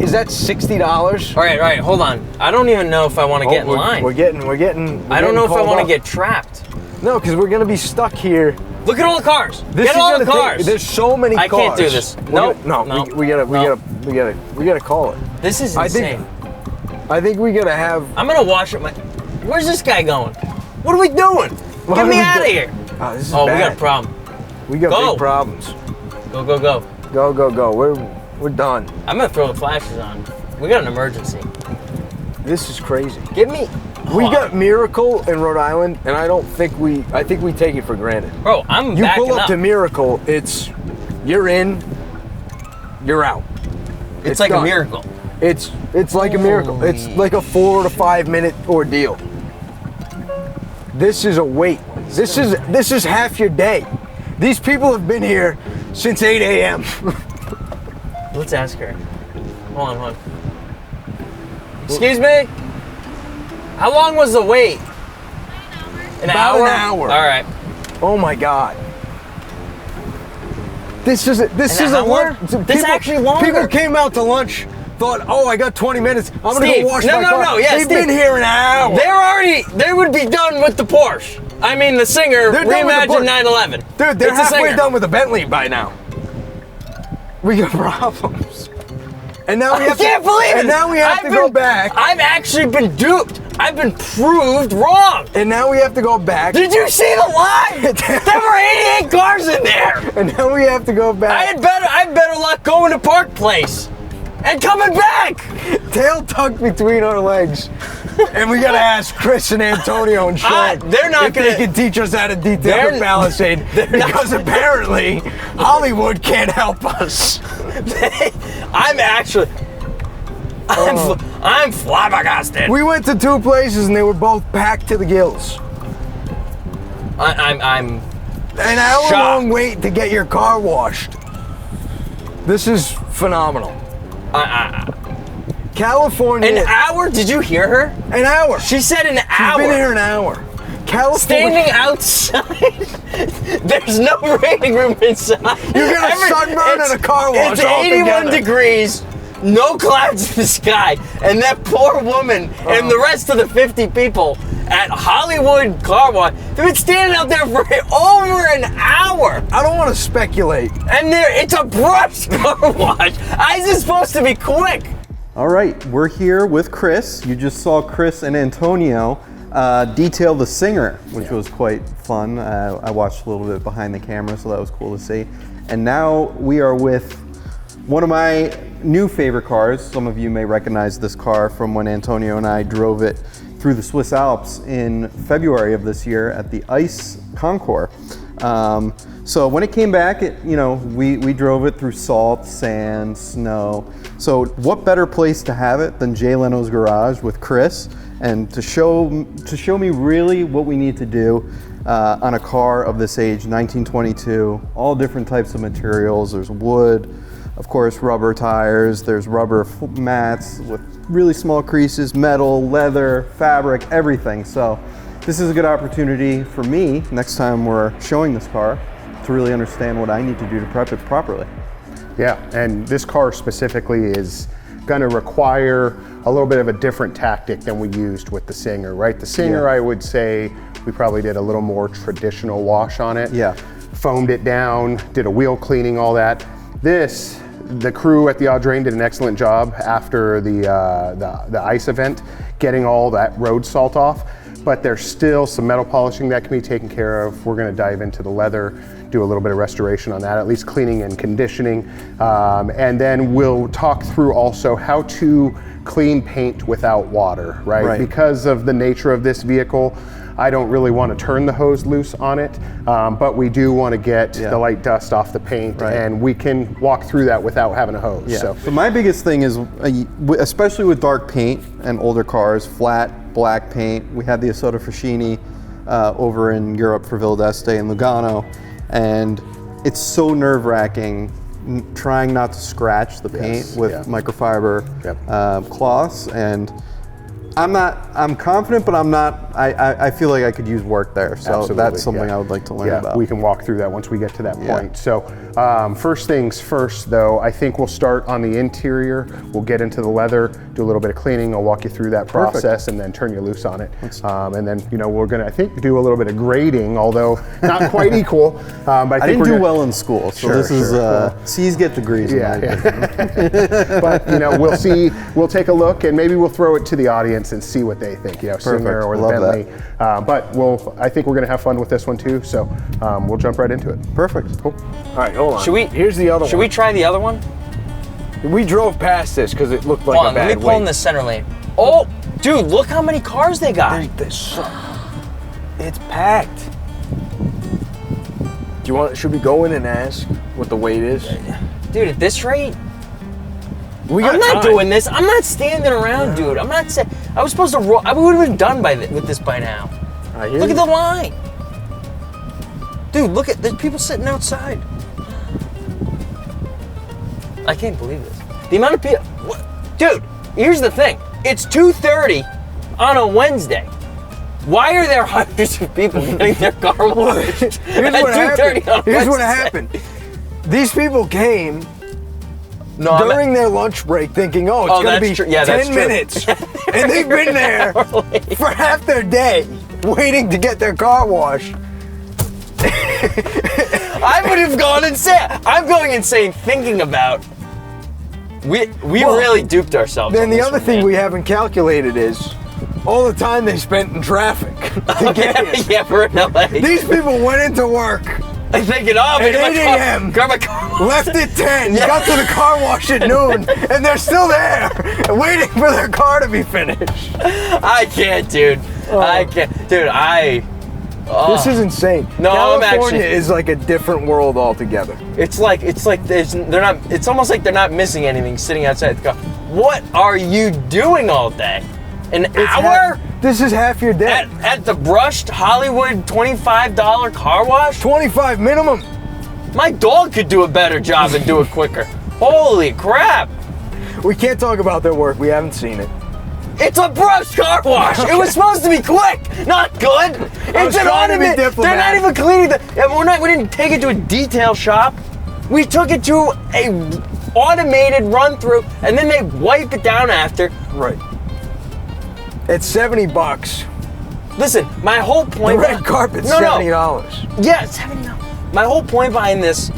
Is that $60? All right, hold on. I don't even know if I want to get in line. We're getting. I don't know if I called want to up. get trapped. No, because we're gonna be stuck here Look at all the cars. This Get is all the gonna cars. there's so many I cars. can't do this. Nope. We gotta call it. This is insane. I think we gotta have. I'm gonna wash it. Where's this guy going? What are we doing? Get me out of here. Oh, this is Oh, bad. we got a problem. We got Go. big problems. Go, go, go. Go, go, go. We're done. I'm gonna throw the flashes on. We got an emergency. This is crazy. Give me. We got Miracle in Rhode Island, and I think we take it for granted. Bro, I'm You backing pull up to Miracle, you're in, you're out. It's like done. a miracle. It's like a miracle. It's like a 4 to 5 minute ordeal. This is a wait. This is half your day. These people have been here since 8 a.m. Let's ask her. Hold on. Excuse me? How long was the wait? About an hour. All right. Oh my God. This is hour? This actually longer. People came out to lunch, thought, oh, I got 20 minutes. I'm gonna Steve, go wash my car. Yeah, They've been here an hour. They would be done with the Porsche. I mean, the Singer They're done with the Reimagined Porsche. 911. Dude, they're It's a halfway Singer. done with the Bentley by now. We got problems. And now we have I can't believe it. And now we have to go back. I've actually been duped. I've been proved wrong. And now we have to go back. Did you see the line? There were 88 cars in there. And now we have to go I back. had better luck going to Park Place and coming back. Tail tucked between our legs. And we gotta ask Chris and Antonio and Sean they're not if they gonna- can teach us how to detail They're- the Palisade because apparently Hollywood can't help us. I'm flabbergasted. We went to 2 places and they were both packed to the gills. I'm An hour-long shocked. wait to get your car washed. This is phenomenal. California. An hour? Did you hear her? An hour. She said an She's hour. been here an hour. California. Standing outside. There's no waiting room inside. You get a sunburn and a car wash It's all 81 together. degrees, no clouds in the sky, and that poor woman and the rest of the 50 people at Hollywood Car Wash, they've been standing out there for over an hour. I don't want to speculate. And it's a brush car wash. How is it supposed to be quick? All right, we're here with Chris. You just saw Chris and Antonio detail the Singer, which was quite fun. I watched a little bit behind the camera, so that was cool to see. And now we are with one of my new favorite cars. Some of you may recognize this car from when Antonio and I drove it through the Swiss Alps in February of this year at the Ice Concours. So when it came back, we drove it through salt, sand, snow. So what better place to have it than Jay Leno's garage with Chris, and to show me really what we need to do on a car of this age, 1922, all different types of materials. There's wood, of course, rubber tires, there's rubber mats with really small creases, metal, leather, fabric, everything. So this is a good opportunity for me, next time we're showing this car, to really understand what I need to do to prep it properly. Yeah, and this car specifically is going to require a little bit of a different tactic than we used with the Singer, right? The Singer, I would say, we probably did a little more traditional wash on it. Yeah. Foamed it down, did a wheel cleaning, all that. This, the crew at the Audrain did an excellent job after the ice event, getting all that road salt off, but there's still some metal polishing that can be taken care of. We're gonna dive into the leather, do a little bit of restoration on that, at least cleaning and conditioning. And then we'll talk through also how to clean paint without water, right? Because of the nature of this vehicle, I don't really want to turn the hose loose on it, but we do want to get the light dust off the paint, and we can walk through that without having a hose. Yeah. So my biggest thing is, especially with dark paint and older cars, flat black paint. We had the Isotta Fascini over in Europe for Villa d'Este and Lugano, and it's so nerve-wracking trying not to scratch the paint with microfiber cloths. And I'm confident, but I'm not I feel like I could use work there, so Absolutely, that's something yeah. I would like to learn Yeah, about. we can walk through that once we get to that Yeah. point. So first things first, though, I think we'll start on the interior. We'll get into the leather, do a little bit of cleaning. I'll walk you through that process and then turn you loose on it. And then, you know, we're gonna, I think, do a little bit of grading, although not quite equal. But I didn't do well in school, so Sure, this is sure. C's get degrees. in my opinion. But, you know, we'll see, we'll take a look and maybe we'll throw it to the audience and see what they think, you know, Singer or the Love Bentley. that. But I think we're gonna have fun with this one too, so we'll jump right into it. Perfect. Cool. All right, hold on. Should we? Here's the other Should one. we try the other one? We drove past this because it looked like Hold a on, bad let me pull in weight. the center lane. Oh, dude, look how many cars they got. It's packed. Do you want? Should we go in and ask what the weight is? Dude, at this rate, We got I'm not time. doing this. I'm not standing around, dude. I'm not. I was supposed to roll. I would have been done with this by now. I hear Look at you. the line. Dude, look at, there's people sitting outside. I can't believe this. The amount of people, dude, here's the thing. It's 2:30 on a Wednesday. Why are there hundreds of people getting their car washed at 2:30 on a Here's what Wednesday? happened. These people came No, I'm- during their lunch break thinking, oh, it's Oh, gonna that's be true. Yeah, that's 10 true. minutes. And they've been there for half their day waiting to get their car washed. I would have gone insane. I'm going insane thinking about. We Well, really duped ourselves. Then on the this other one, thing man. we haven't calculated is all the time they spent in traffic to get here. Yeah, we're in LA. These people went into work, I'm thinking, oh, At get my 8 car- a.m. grab my car. left at 10, Yeah. got to the car wash at noon, and they're still there waiting for their car to be finished. I can't, dude. I can't, dude. This is insane. No, I'm California actually- is like a different world altogether. It's like they're not. It's almost like they're not missing anything sitting outside the car. What are you doing all day? An hour This is half your day. at the brushed Hollywood $25 car wash? 25 minimum. My dog could do a better job and do it quicker. Holy crap! We can't talk about their work. We haven't seen it. It's a brushed car wash. It was supposed to be quick, not good. I was It's an trying to be automated. They're not diplomatic. even cleaning the. And we didn't take it to a detail shop. We took it to a automated run through, and then they wipe it down after. Right. It's $70. Listen, my whole The point. red carpet's no, $70. No. Yeah, $70. My whole point behind this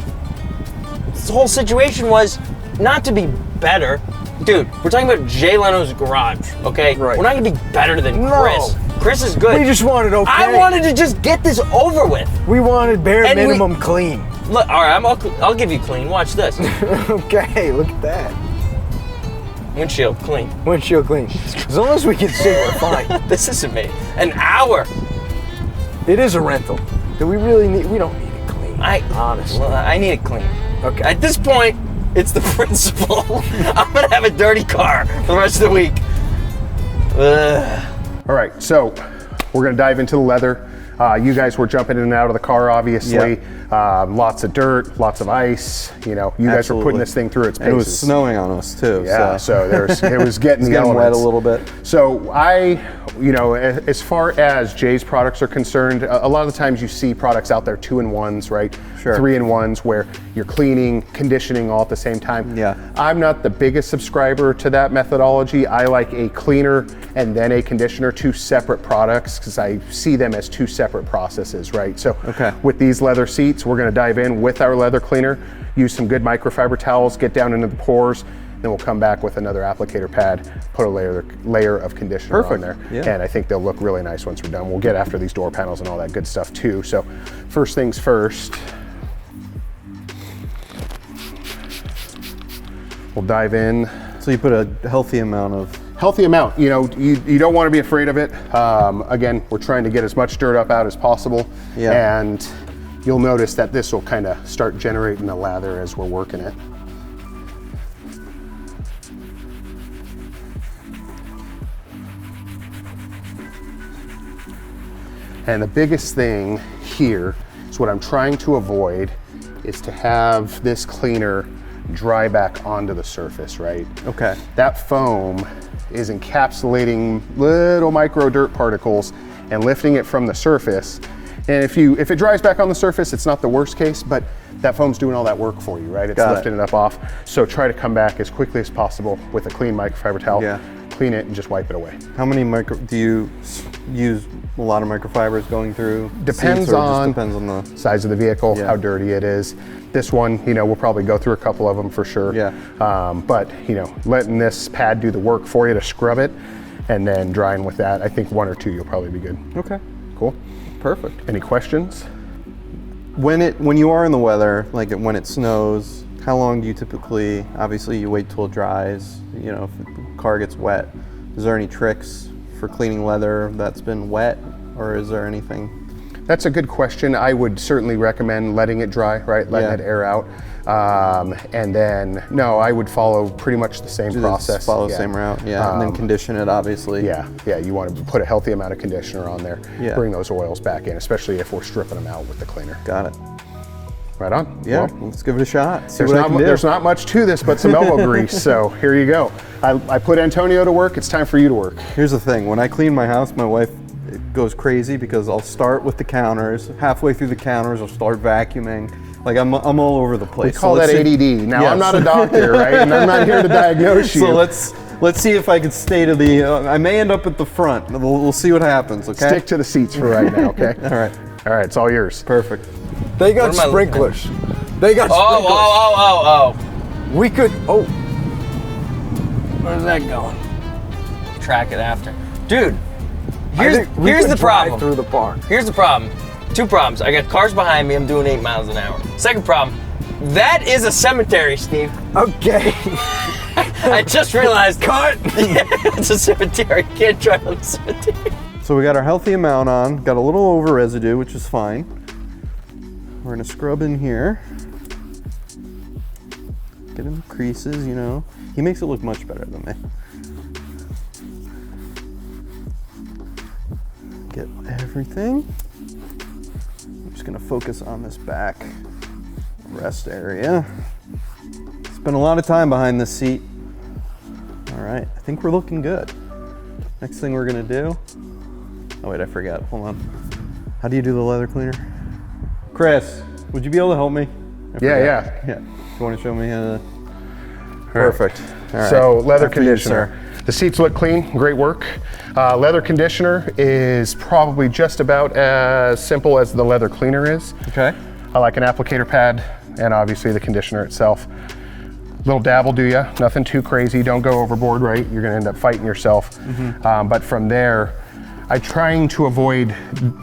whole situation was not to be better. Dude, we're talking about Jay Leno's garage, okay? Right. We're not gonna be better than No. Chris. Chris is good. We just wanted okay. I wanted to just get this over with. We wanted bare And we- minimum clean. Look, all right, I'll give you clean. Watch this. Okay, look at that. Windshield clean. Windshield clean. As long as we can see, we're fine. This isn't me. An hour. It is a rental. Do we really need? We don't need it clean. Honestly. Well, I need it clean. Okay. At this point, it's the principle. I'm gonna have a dirty car for the rest of the week. Ugh. All right, so we're gonna dive into the leather. You guys were jumping in and out of the car, obviously. Lots of dirt, lots of ice. You know, you guys were putting Absolutely. this thing through its paces. And it was snowing on us too. Yeah, so it was getting the getting wet elements. a little bit. So you know, as far as Jay's products are concerned, a lot of the times you see products out there 2-in-1s, right? Sure. 3-in-1s where you're cleaning, conditioning all at the same time. Yeah. I'm not the biggest subscriber to that methodology. I like a cleaner and then a conditioner, two separate products, because I see them as two separate processes, right? So Okay. with these leather seats, we're gonna dive in with our leather cleaner, use some good microfiber towels, get down into the pores, then we'll come back with another applicator pad, put a layer of conditioner on Perfect. there. Yeah. And I think they'll look really nice once we're done. We'll get after these door panels and all that good stuff too. So first things first, we'll dive in. So you put a healthy amount of. Healthy amount, you know, you don't want to be afraid of it. Again, we're trying to get as much dirt up out as possible. Yeah. And you'll notice that this will kind of start generating the lather as we're working it. And the biggest thing here is what I'm trying to avoid is to have this cleaner dry back onto the surface, right? Okay. That foam is encapsulating little micro dirt particles and lifting it from the surface. And if it dries back on the surface, it's not the worst case, but that foam's doing all that work for you, right? It's lifting it up off. So try to come back as quickly as possible with a clean microfiber towel. Yeah. Clean it and just wipe it away. How many do you use a lot of microfibers going through? Depends seats, or on, just depends on the size of the vehicle, Yeah. how dirty it is. This one, you know, we'll probably go through a couple of them for sure. Yeah. But, you know, letting this pad do the work for you to scrub it and then drying with that, I think 1 or 2 you'll probably be good. Okay. Cool. Perfect. Any questions? When you are in the weather, like when it snows, how long do you typically, obviously you wait till it dries, you know, if the car gets wet, is there any tricks for cleaning leather that's been wet, or is there anything? That's a good question. I would certainly recommend letting it dry, right? Letting it air out. And then, no, I would follow pretty much the same process. Follow the same route, yeah. And then condition it, obviously. Yeah, you want to put a healthy amount of conditioner on there. Yeah. Bring those oils back in, especially if we're stripping them out with the cleaner. Got it. Right on. Yeah, Well, let's give it a shot. See there's what I can do. there's not much to this but some elbow grease, so here you go. I put Antonio to work, it's time for you to work. Here's the thing, when I clean my house, my wife goes crazy because I'll start with the counters. Halfway through the counters, I'll start vacuuming. Like I'm all over the place. We call that ADD. Now, Yes. I'm not a doctor, right? And I'm not here to diagnose you. So let's see if I can stay to the, I may end up at the front. We'll see what happens, okay? Stick to the seats for right now, okay? All right, All right, it's all yours. perfect. They got What am I looking at? sprinklers. They got Oh, sprinklers. We could, where's that going? Track it after. Dude, I here's think we could the drive problem. through the park. Here's the problem. 2 problems. I got cars behind me, I'm doing 8 miles an hour. Second problem, that is a cemetery, Steve. Okay. I just realized. Cut! It's a cemetery. You can't drive on the cemetery. So we got our healthy amount on, got a little over residue, which is fine. We're gonna scrub in here. Get in the creases, you know. He makes it look much better than me. Get everything. I'm just gonna focus on this back rest area. Spent a lot of time behind this seat. All right, I think we're looking good. Next thing we're gonna do, oh wait, I forgot, hold on. How do you do the leather cleaner? Chris, would you be able to help me? I Yeah, forgot. Yeah, you wanna show me how to? right. Perfect. All right. So leather After you, conditioner. The seats look clean, great work. Leather conditioner is probably just about as simple as the leather cleaner is. Okay. I like an applicator pad and obviously the conditioner itself. Little dab will do ya, nothing too crazy, don't go overboard, right? You're gonna end up fighting yourself. But from there, I'm trying to avoid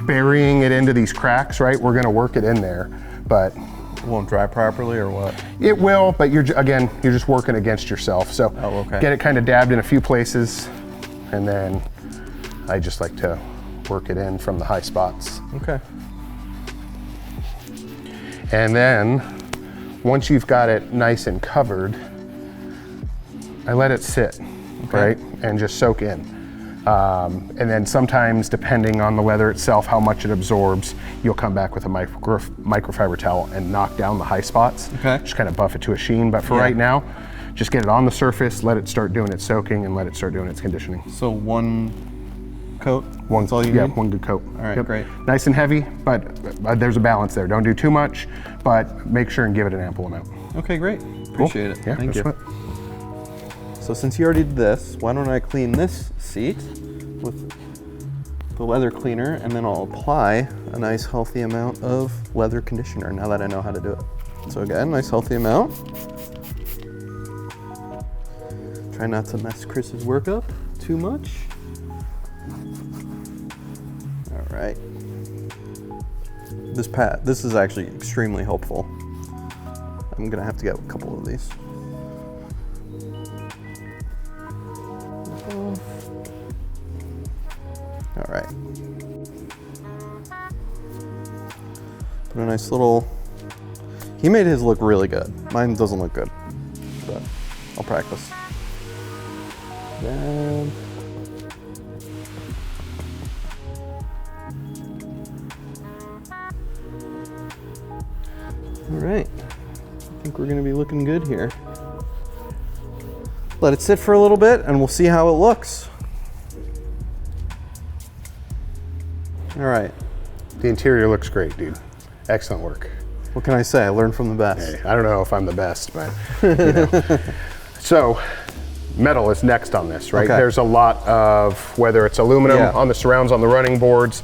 burying it into these cracks, right? We're gonna work it in there, but It won't dry properly or what? it will, but you're just working against yourself. So okay. get it kind of dabbed in a few places, and then I just like to work it in from the high spots. Okay. And then once you've got it nice and covered, I let it sit, right? And just soak in. And then sometimes, depending on the leather itself, how much it absorbs, you'll come back with a microfiber towel and knock down the high spots. Okay. Just kind of buff it to a sheen. But for right now, just get it on the surface, let it start doing its soaking, and let it start doing its conditioning. So one coat? That's all you yeah, need? one good coat. All right, great. Nice and heavy, but there's a balance there. Don't do too much, but make sure and give it an ample amount. Okay, great. Appreciate it. Yeah, Thank no you. sweat. So since you already did this, why don't I clean this seat with the leather cleaner, and then I'll apply a nice healthy amount of leather conditioner now that I know how to do it. So again, nice healthy amount. Try not to mess Chris's work up too much. All right. This is actually extremely helpful. I'm gonna have to get a couple of these. All right. Put a nice little, he made his look really good. Mine doesn't look good, but I'll practice. Then, all right. I think we're gonna be looking good here. Let it sit for a little bit and we'll see how it looks. All right. The interior looks great, dude. Excellent work. What can I say? I learned from the best. Hey, I don't know if I'm the best, but you know. So, metal is next on this, right? Okay. There's a lot of, whether it's aluminum Yeah. on the surrounds on the running boards,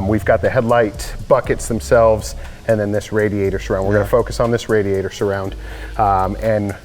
we've got the headlight buckets themselves, and then this radiator surround. We're gonna focus on this radiator surround. And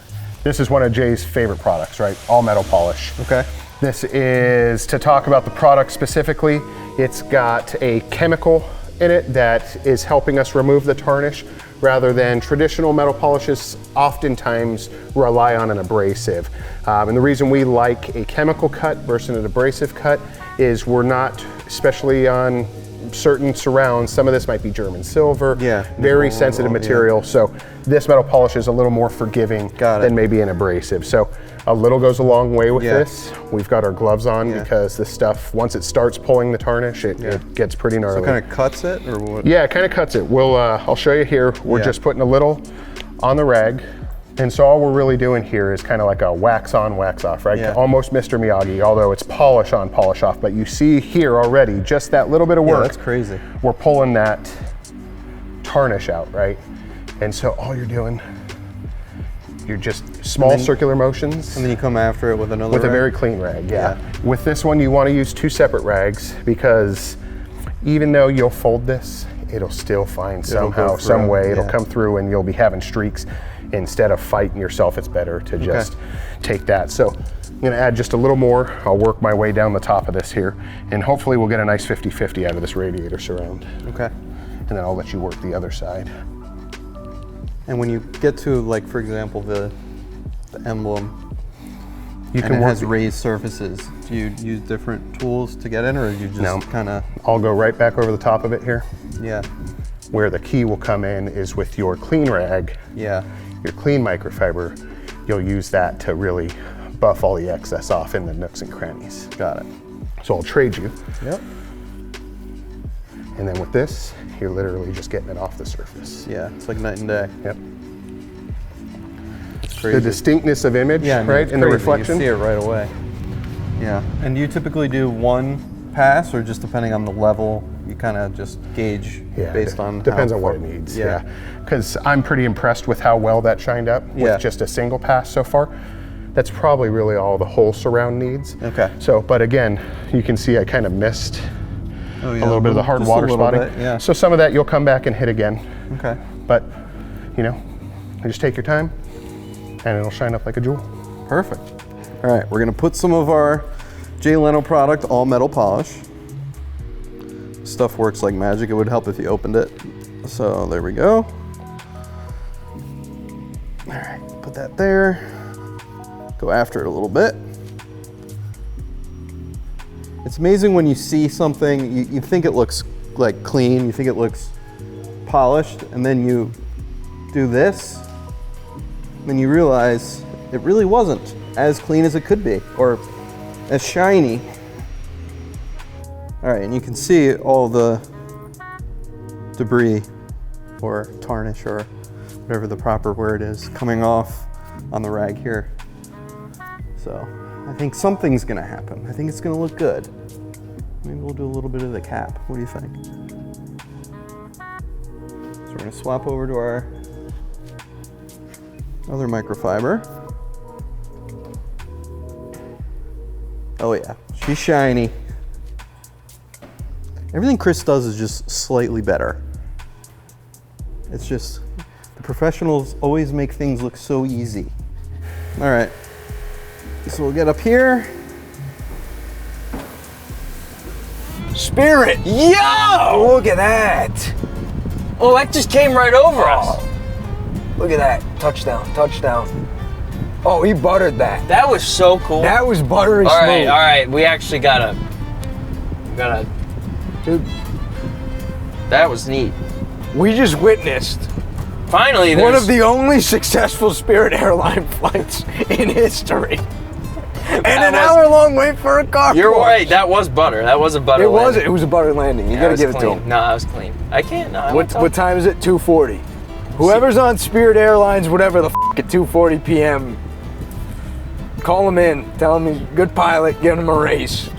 this is one of Jay's favorite products, right? All metal polish. Okay. This is, to talk about the product specifically, it's got a chemical in it that is helping us remove the tarnish, rather than traditional metal polishes oftentimes rely on an abrasive. And the reason we like a chemical cut versus an abrasive cut is we're not, especially on certain surrounds, some of this might be German silver, very sensitive material. So this metal polish is a little more forgiving than maybe an abrasive. So a little goes a long way with this. We've got our gloves on because this stuff, once it starts pulling the tarnish, it gets pretty gnarly. So it kind of cuts it, or what? Yeah, it kind of cuts it. We'll, I'll show you here. We're just putting a little on the rag. And so all we're really doing here is kind of like a wax on, wax off, right? Almost Mr. Miyagi, although it's polish on, polish off. But you see here already, just that little bit of work. That's crazy. We're pulling that tarnish out, right? And so all you're doing, you're just small circular motions. And then you come after it with another rag? A very clean rag, With this one, you want to use 2 separate rags, because even though you'll fold this, it'll still find somehow, some way, it'll come through and you'll be having streaks. Instead of fighting yourself, it's better to just take that. So I'm gonna add just a little more. I'll work my way down the top of this here, and hopefully we'll get a nice 50-50 out of this radiator surround. Okay. And then I'll let you work the other side. And when you get to, like, for example, the emblem, you and can it work has raised surfaces, do you use different tools to get in, or do you just kind of? I'll go right back over the top of it here. Yeah. Where the key will come in is with your clean rag. Yeah. Your clean microfiber, you'll use that to really buff all the excess off in the nooks and crannies. Got it. So I'll trade you. Yep. And then with this, you're literally just getting it off the surface. Yeah, it's like night and day. Yep. It's crazy. The distinctness of image, right, in the reflection. You see it right away. Yeah. And do you typically do one pass, or just depending on the level, you kind of just gauge based on depends on what it needs. Because I'm pretty impressed with how well that shined up with just a single pass so far. That's probably really all the whole surround needs. Okay. So, but again, you can see I kind of missed a little bit of the hard water spotting. So some of that you'll come back and hit again. Okay. But, you know, just take your time and it'll shine up like a jewel. Perfect. All right, we're gonna put some of our Jay Leno product, all metal polish. Stuff works like magic. It would help if you opened it. So there we go. All right, put that there. Go after it a little bit. It's amazing when you see something, you think it looks like clean, you think it looks polished, and then you do this, then you realize it really wasn't as clean as it could be, or as shiny. All right, and you can see all the debris or tarnish or whatever the proper word is coming off on the rag here. So I think something's gonna happen. I think it's gonna look good. Maybe we'll do a little bit of the cap. What do you think? So we're gonna swap over to our other microfiber. Oh yeah, she's shiny. Everything Chris does is just slightly better. It's just, the professionals always make things look so easy. All right, so we'll get up here. Spirit! Yo! Look at that! Oh, that just came right over us. Look at that. Touchdown, touchdown. Oh, he buttered that. That was so cool. That was buttery all smooth. All right. We actually gotta. Dude, that was neat. we just witnessed Finally, one of the only successful Spirit airline flights in history. And an hour-long wait for a car. You're wash. right. That was butter. That was a butter. It was a butter landing. You gotta give it to him. No, I was clean. I can't. No. What time is it? 2:40. Whoever's on Spirit Airlines, whatever the f at 2:40 p.m. Call him in. Tell him he's a good pilot. Give him a raise.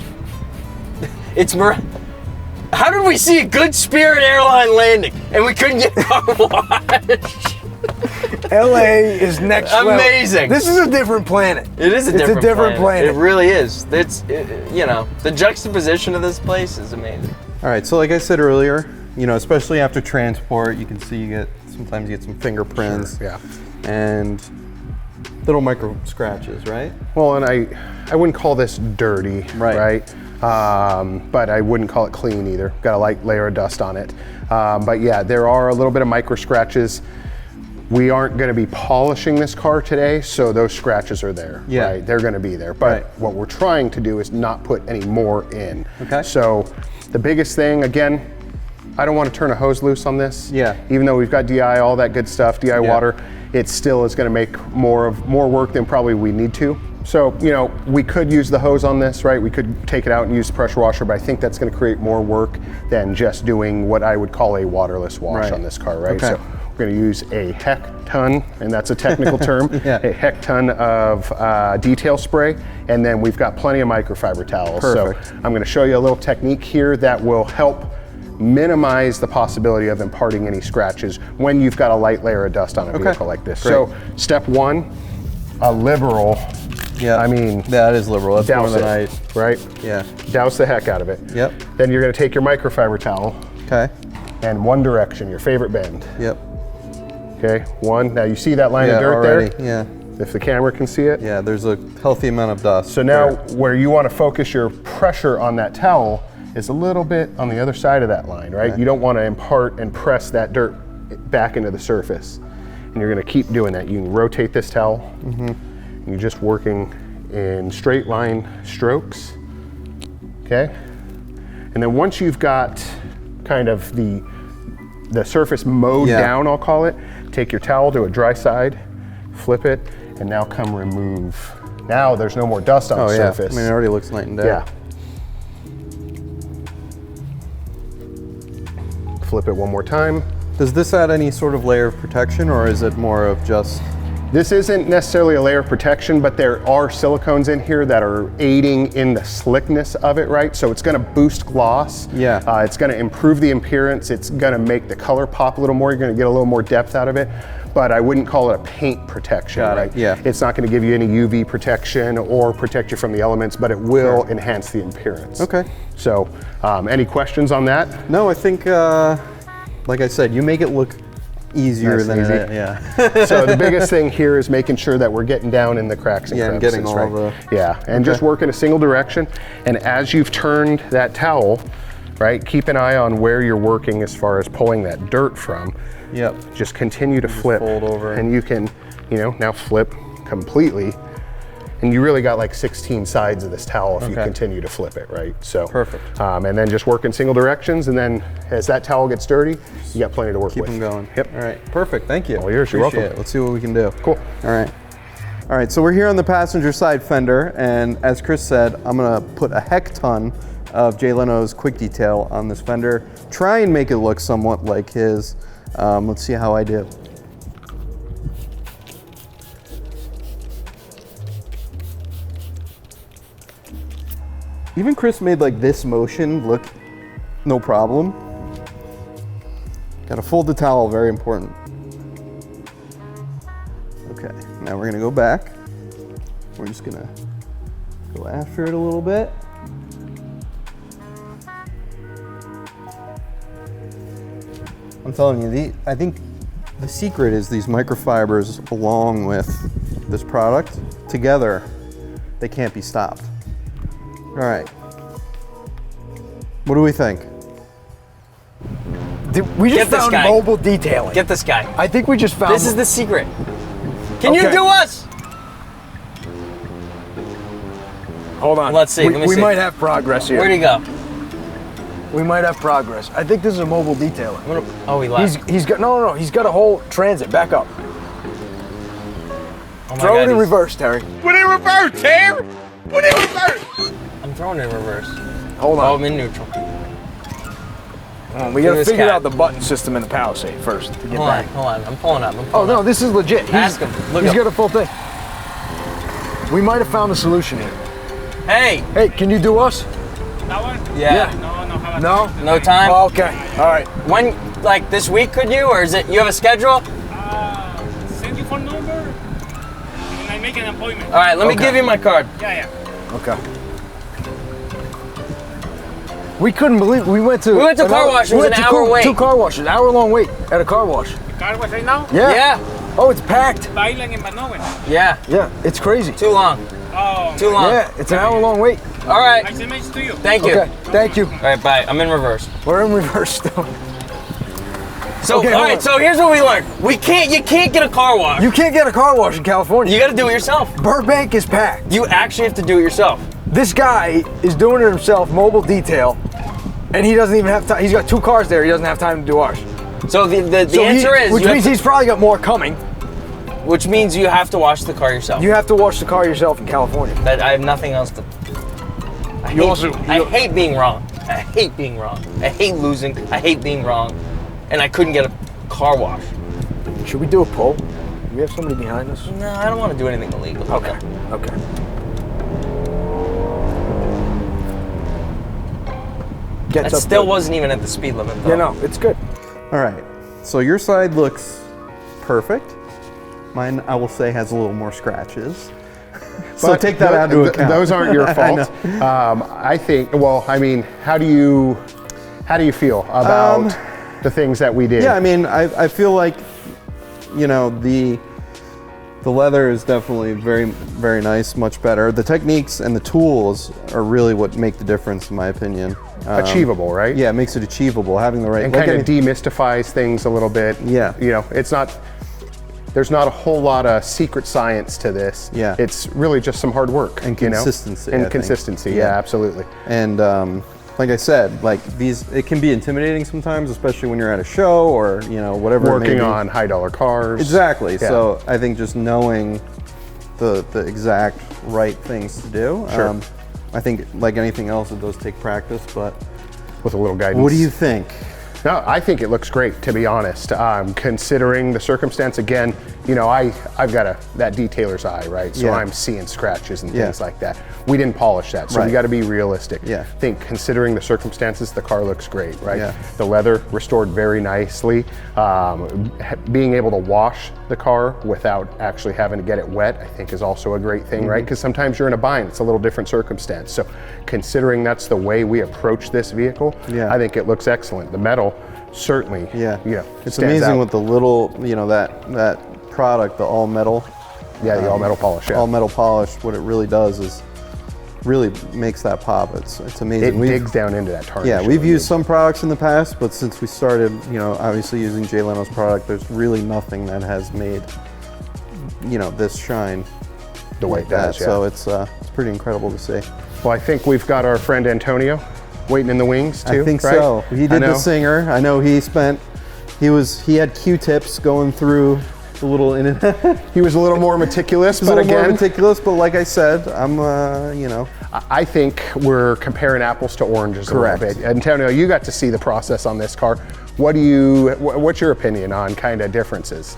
How did did we see a good Spirit airline landing and we couldn't get a car wash? LA is next level. Amazing. This is a different planet. It is It's a different planet. It really is. You know, the juxtaposition of this place is amazing. All right, so like I said earlier, you know, especially after transport, you can see sometimes you get some fingerprints. Yeah. And little micro scratches, right? Well, and I wouldn't call this dirty, Right. but I wouldn't call it clean either. Got a light layer of dust on it. But yeah, there are a little bit of micro scratches. We aren't going to be polishing this car today, so those scratches are there. Yeah. Right? They're going to be there. But Right. what we're trying to do is not put any more in. Okay. So the biggest thing, again, I don't want to turn a hose loose on this. Yeah. Even though we've got DI, all that good stuff, DI water, it still is going to make more work than probably we need to. So, you know, we could use the hose on this, right? We could take it out and use the pressure washer, but I think that's going to create more work than just doing what I would call a waterless wash Right. on this car, right? Okay. So we're going to use a heck ton, and that's a technical term, Yeah. a heck ton of detail spray, and then we've got plenty of microfiber towels. Perfect. So I'm going to show you a little technique here that will help minimize the possibility of imparting any scratches when you've got a light layer of dust on a vehicle like this. Great. So step one, a liberal, Yeah. I mean, that is liberal. That's more douse than it, right? Yeah. Douse the heck out of it. Yep. Then you're going to take your microfiber towel Okay. and one direction, your favorite bend. Yep. Okay, one. Now you see that line Yeah, of dirt already. there? Yeah. If the camera can see it. Yeah, there's a healthy amount of dust. So now there. where you want to focus your pressure on that towel is a little bit on the other side of that line, right? Okay. You don't want to impart and press that dirt back into the surface. And you're going to keep doing that. You can rotate this towel. And you're just working in straight line strokes, okay? And then once you've got kind of the surface mowed down, I'll call it, take your towel to a dry side, flip it, and now come remove. Now there's no more dust on the surface. I mean, it already looks night and day. Yeah. Flip it one more time. Does this add any sort of layer of protection, or is it more of just... This isn't necessarily a layer of protection, but there are silicones in here that are aiding in the slickness of it, right? So it's gonna boost gloss. Yeah. It's gonna improve the appearance. It's gonna make the color pop a little more. You're gonna get a little more depth out of it, but I wouldn't call it a paint protection, Got it, right? yeah. It's not gonna give you any UV protection or protect you from the elements, but it will enhance the appearance. Okay. So, any questions on that? No, I think, like I said, you make it look easier Nice than and it, easy. yeah. So the biggest thing here is making sure that we're getting down in the cracks and Yeah, and crevices, getting all right? the... Yeah, and just work in a single direction. And as you've turned that towel, right, keep an eye on where you're working as far as pulling that dirt from. Yep. Just continue to flip. fold over. And you can, you know, now flip completely. And you really got like 16 sides of this towel if you continue to flip it, right? So Perfect. And then just work in single directions, and then as that towel gets dirty, you got plenty to work Keep with. them going. Yep. All right, perfect, thank you. All yours, you're Appreciate welcome. it. Let's see what we can do. Cool. All right, so we're here on the passenger side fender, and as Chris said, I'm gonna put a heck ton of Jay Leno's quick detail on this fender, try and make it look somewhat like his. Let's see how I do. Even Chris made like this motion look no problem. Gotta fold the towel, very important. Okay, now we're gonna go back. We're just gonna go after it a little bit. I'm telling you, I think the secret is these microfibers along with this product together, they can't be stopped. All right. What do we think? We just Get this found guy. mobile detailing. Get this guy. I think we just found. This is the secret. Can you Okay. do us? Hold on. Let's see, let me we see. might have progress here. Where'd he go? We might have progress. I think this is a mobile detailing. Oh, he left. He's got no. He's got a whole transit. Back up. Oh my Throw God, it in he's- reverse, Terry. Put it in reverse, Terry! Put it in reverse! I'm throwing it in reverse. Hold Oh, on. I'm in neutral. We Give gotta this figure guy. out the button system in the Palisade first to get Hold on, back. hold on. I'm pulling up. Oh no, this is legit. Ask him. Look He's up. got a full thing. We might have found the solution here. Hey! Hey, can you do us? That one? Yeah. No, no, how No? No time? Oh, okay. All right. When, like this week, could you, or is it you have a schedule? Send your phone number and I make an appointment. All right, let me give you my card. Yeah. Okay. We couldn't believe we went to a car wash. It was an hour wait. 2 car washes, an hour long wait at a car wash. The car was right now? Yeah. Oh, it's packed. Bailan en Banoven. Yeah. Yeah, it's crazy. Too long. Oh. Too long. Yeah, it's an hour long wait. All right. Nice image to you. Thank you. Okay, thank you. All right, bye. I'm in reverse. We're in reverse still. So, Okay, all hold right. on. So here's what we learned. You can't get a car wash. You can't get a car wash in California. You got to do it yourself. Burbank is packed. You actually have to do it yourself. This guy is doing it himself, mobile detail, and he doesn't even have time. He's got 2 cars there. He doesn't have time to do ours. So the So answer is, which you have means to- he's probably got more coming. which means you have to wash the car yourself. You have to wash the car yourself in California. That I have nothing else to. I hate being wrong. I hate being wrong. I hate losing. I hate being wrong. And I couldn't get a car wash. Should we do a poll? Do we have somebody behind us? No, I don't want to do anything illegal. Okay. Okay. Gets That up still there. wasn't even at the speed limit, though. Yeah, no, it's good. All right. So your side looks perfect. Mine, I will say, has a little more scratches. So But take that out into account. Those aren't your I fault. I think. Well, I mean, how do you feel about the things that we did? Yeah, I mean, I feel like, you know, the leather is definitely very, very nice, much better. The techniques and the tools are really what make the difference, in my opinion. Achievable, right? Yeah, it makes it achievable. Having the right And like kind of any- demystifies things a little bit. Yeah. You know, it's not. There's not a whole lot of secret science to this. Yeah. It's really just some hard work And you know? consistency, I And think. consistency. Yeah. Yeah, absolutely. And like I said, like it can be intimidating sometimes, especially when you're at a show or you know whatever. it may Working be. on $high cars. Exactly. Yeah. So I think just knowing the exact right things to do. Sure. I think like anything else, it does take practice. But With a little guidance. what do you think? No, I think it looks great, to be honest. Considering the circumstance, again, you know, I've got that detailer's eye, right? So Yeah. I'm seeing scratches and Yeah. things like that. We didn't polish that, so we Right. got to be realistic. Yeah. I think considering the circumstances, the car looks great, right? Yeah. The leather restored very nicely. Being able to wash the car without actually having to get it wet, I think is also a great thing, right? Because sometimes you're in a bind, it's a little different circumstance. So considering that's the way we approach this vehicle, Yeah. I think it looks excellent. The metal certainly, Yeah. you know, It's stands amazing out. with the little, you know, that product, the all metal. Yeah, the all metal polish. Yeah. All metal polish. What it really does is really makes that pop. It's amazing. It digs down into that tarnish. Yeah, we've used some products in the past, but since we started, you know, obviously using Jay Leno's product, there's really nothing that has made, you know, this shine the way like it that. does. Yeah. So it's pretty incredible to see. Well, I think we've got our friend Antonio waiting in the wings too. I think right? so. He I did know. the singer. I know he had Q-tips going through the little in and He was a little more meticulous, a but little more again, meticulous, but like I said, I'm you know, I think we're comparing apples to oranges Correct. a little bit. Antonio, you got to see the process on this car. What's your opinion on kind of differences?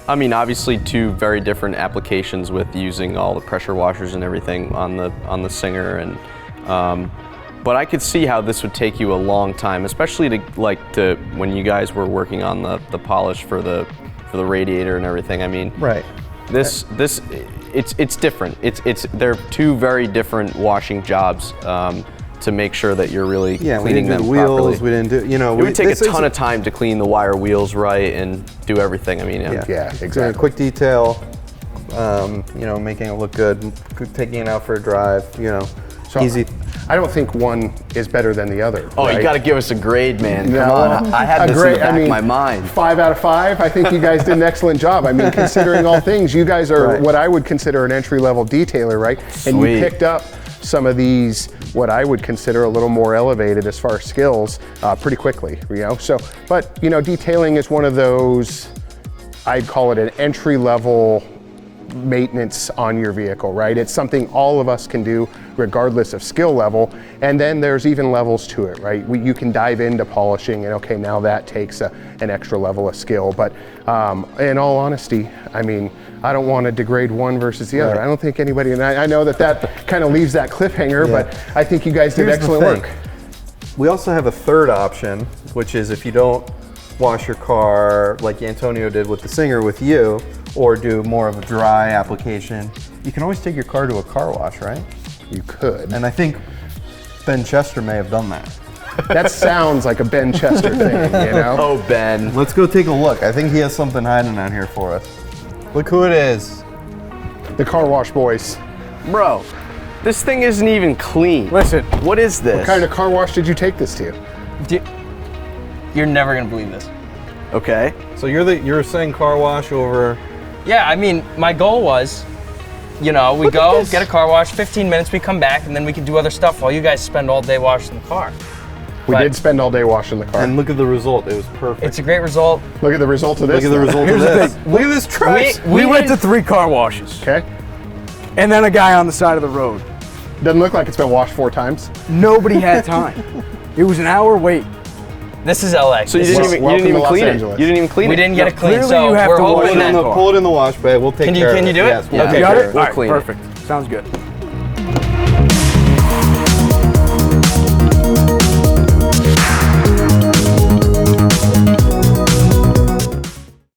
I mean, obviously, two very different applications with using all the pressure washers and everything on the Singer, and but I could see how this would take you a long time, especially to when you guys were working on the polish for the radiator and everything. I mean, right. It's different. They're two very different washing jobs to make sure that you're really Yeah, we cleaning didn't do them the wheels. properly. We didn't do, you know, It would take a ton of time to clean the wire wheels right and do everything. I mean, Yeah, doing exactly. quick detail, you know, making it look good, taking it out for a drive, you know, So easy. I don't think one is better than the other. Oh, right? you got to give us a grade, man. No. Come on. I had A this great- in the back I mean, of my mind. 5 out of 5. I think you guys did an excellent job. I mean, considering all things, you guys are Right. what I would consider an entry-level detailer, right? And Sweet. you picked up some of these, what I would consider a little more elevated as far as skills, pretty quickly, you know? So, but, you know, detailing is one of those, I'd call it an entry-level maintenance on your vehicle, right? It's something all of us can do regardless of skill level. And then there's even levels to it, right? You can dive into polishing and okay, now that takes an extra level of skill. But in all honesty, I mean, I don't want to degrade one versus the other. Right. I don't think anybody, and I know that kind of leaves that cliffhanger, Yeah. but I think you guys did Here's the excellent thing. work. We also have a third option, which is if you don't wash your car like Antonio did with the Singer with you, or do more of a dry application, you can always take your car to a car wash, right? You could. And I think Ben Chester may have done that. That sounds like a Ben Chester thing, you know? Oh, Ben. Let's go take a look. I think he has something hiding out here for us. Look who it is. The car wash boys. Bro, this thing isn't even clean. Listen, What is this? What kind of car wash did you take this to? you're never gonna believe this. Okay. So you're saying car wash over. Yeah, I mean, my goal was, we go, get a car wash, 15 minutes, we come back, and then we can do other stuff while you guys spend all day washing the car. We But did spend all day washing the car. And look at the result. It was perfect. it's a great result. Look at the result of this. Look at the result of this. Look at this trash. We went to 3 car washes, Okay. and then a guy on the side of the road. Doesn't look like it's been washed 4 times. Nobody had time. It was an hour wait. This is LA. So you This didn't is- even, welcome to Los clean it. Angeles. You didn't even clean we it. didn't get it clean, clearly so you have we're to wash hoping that that. car. Pull it in the wash bay. We'll take Can care of it. you do it? Yes, we'll Okay. take Got care it? of All right, clean it. perfect. Sounds good.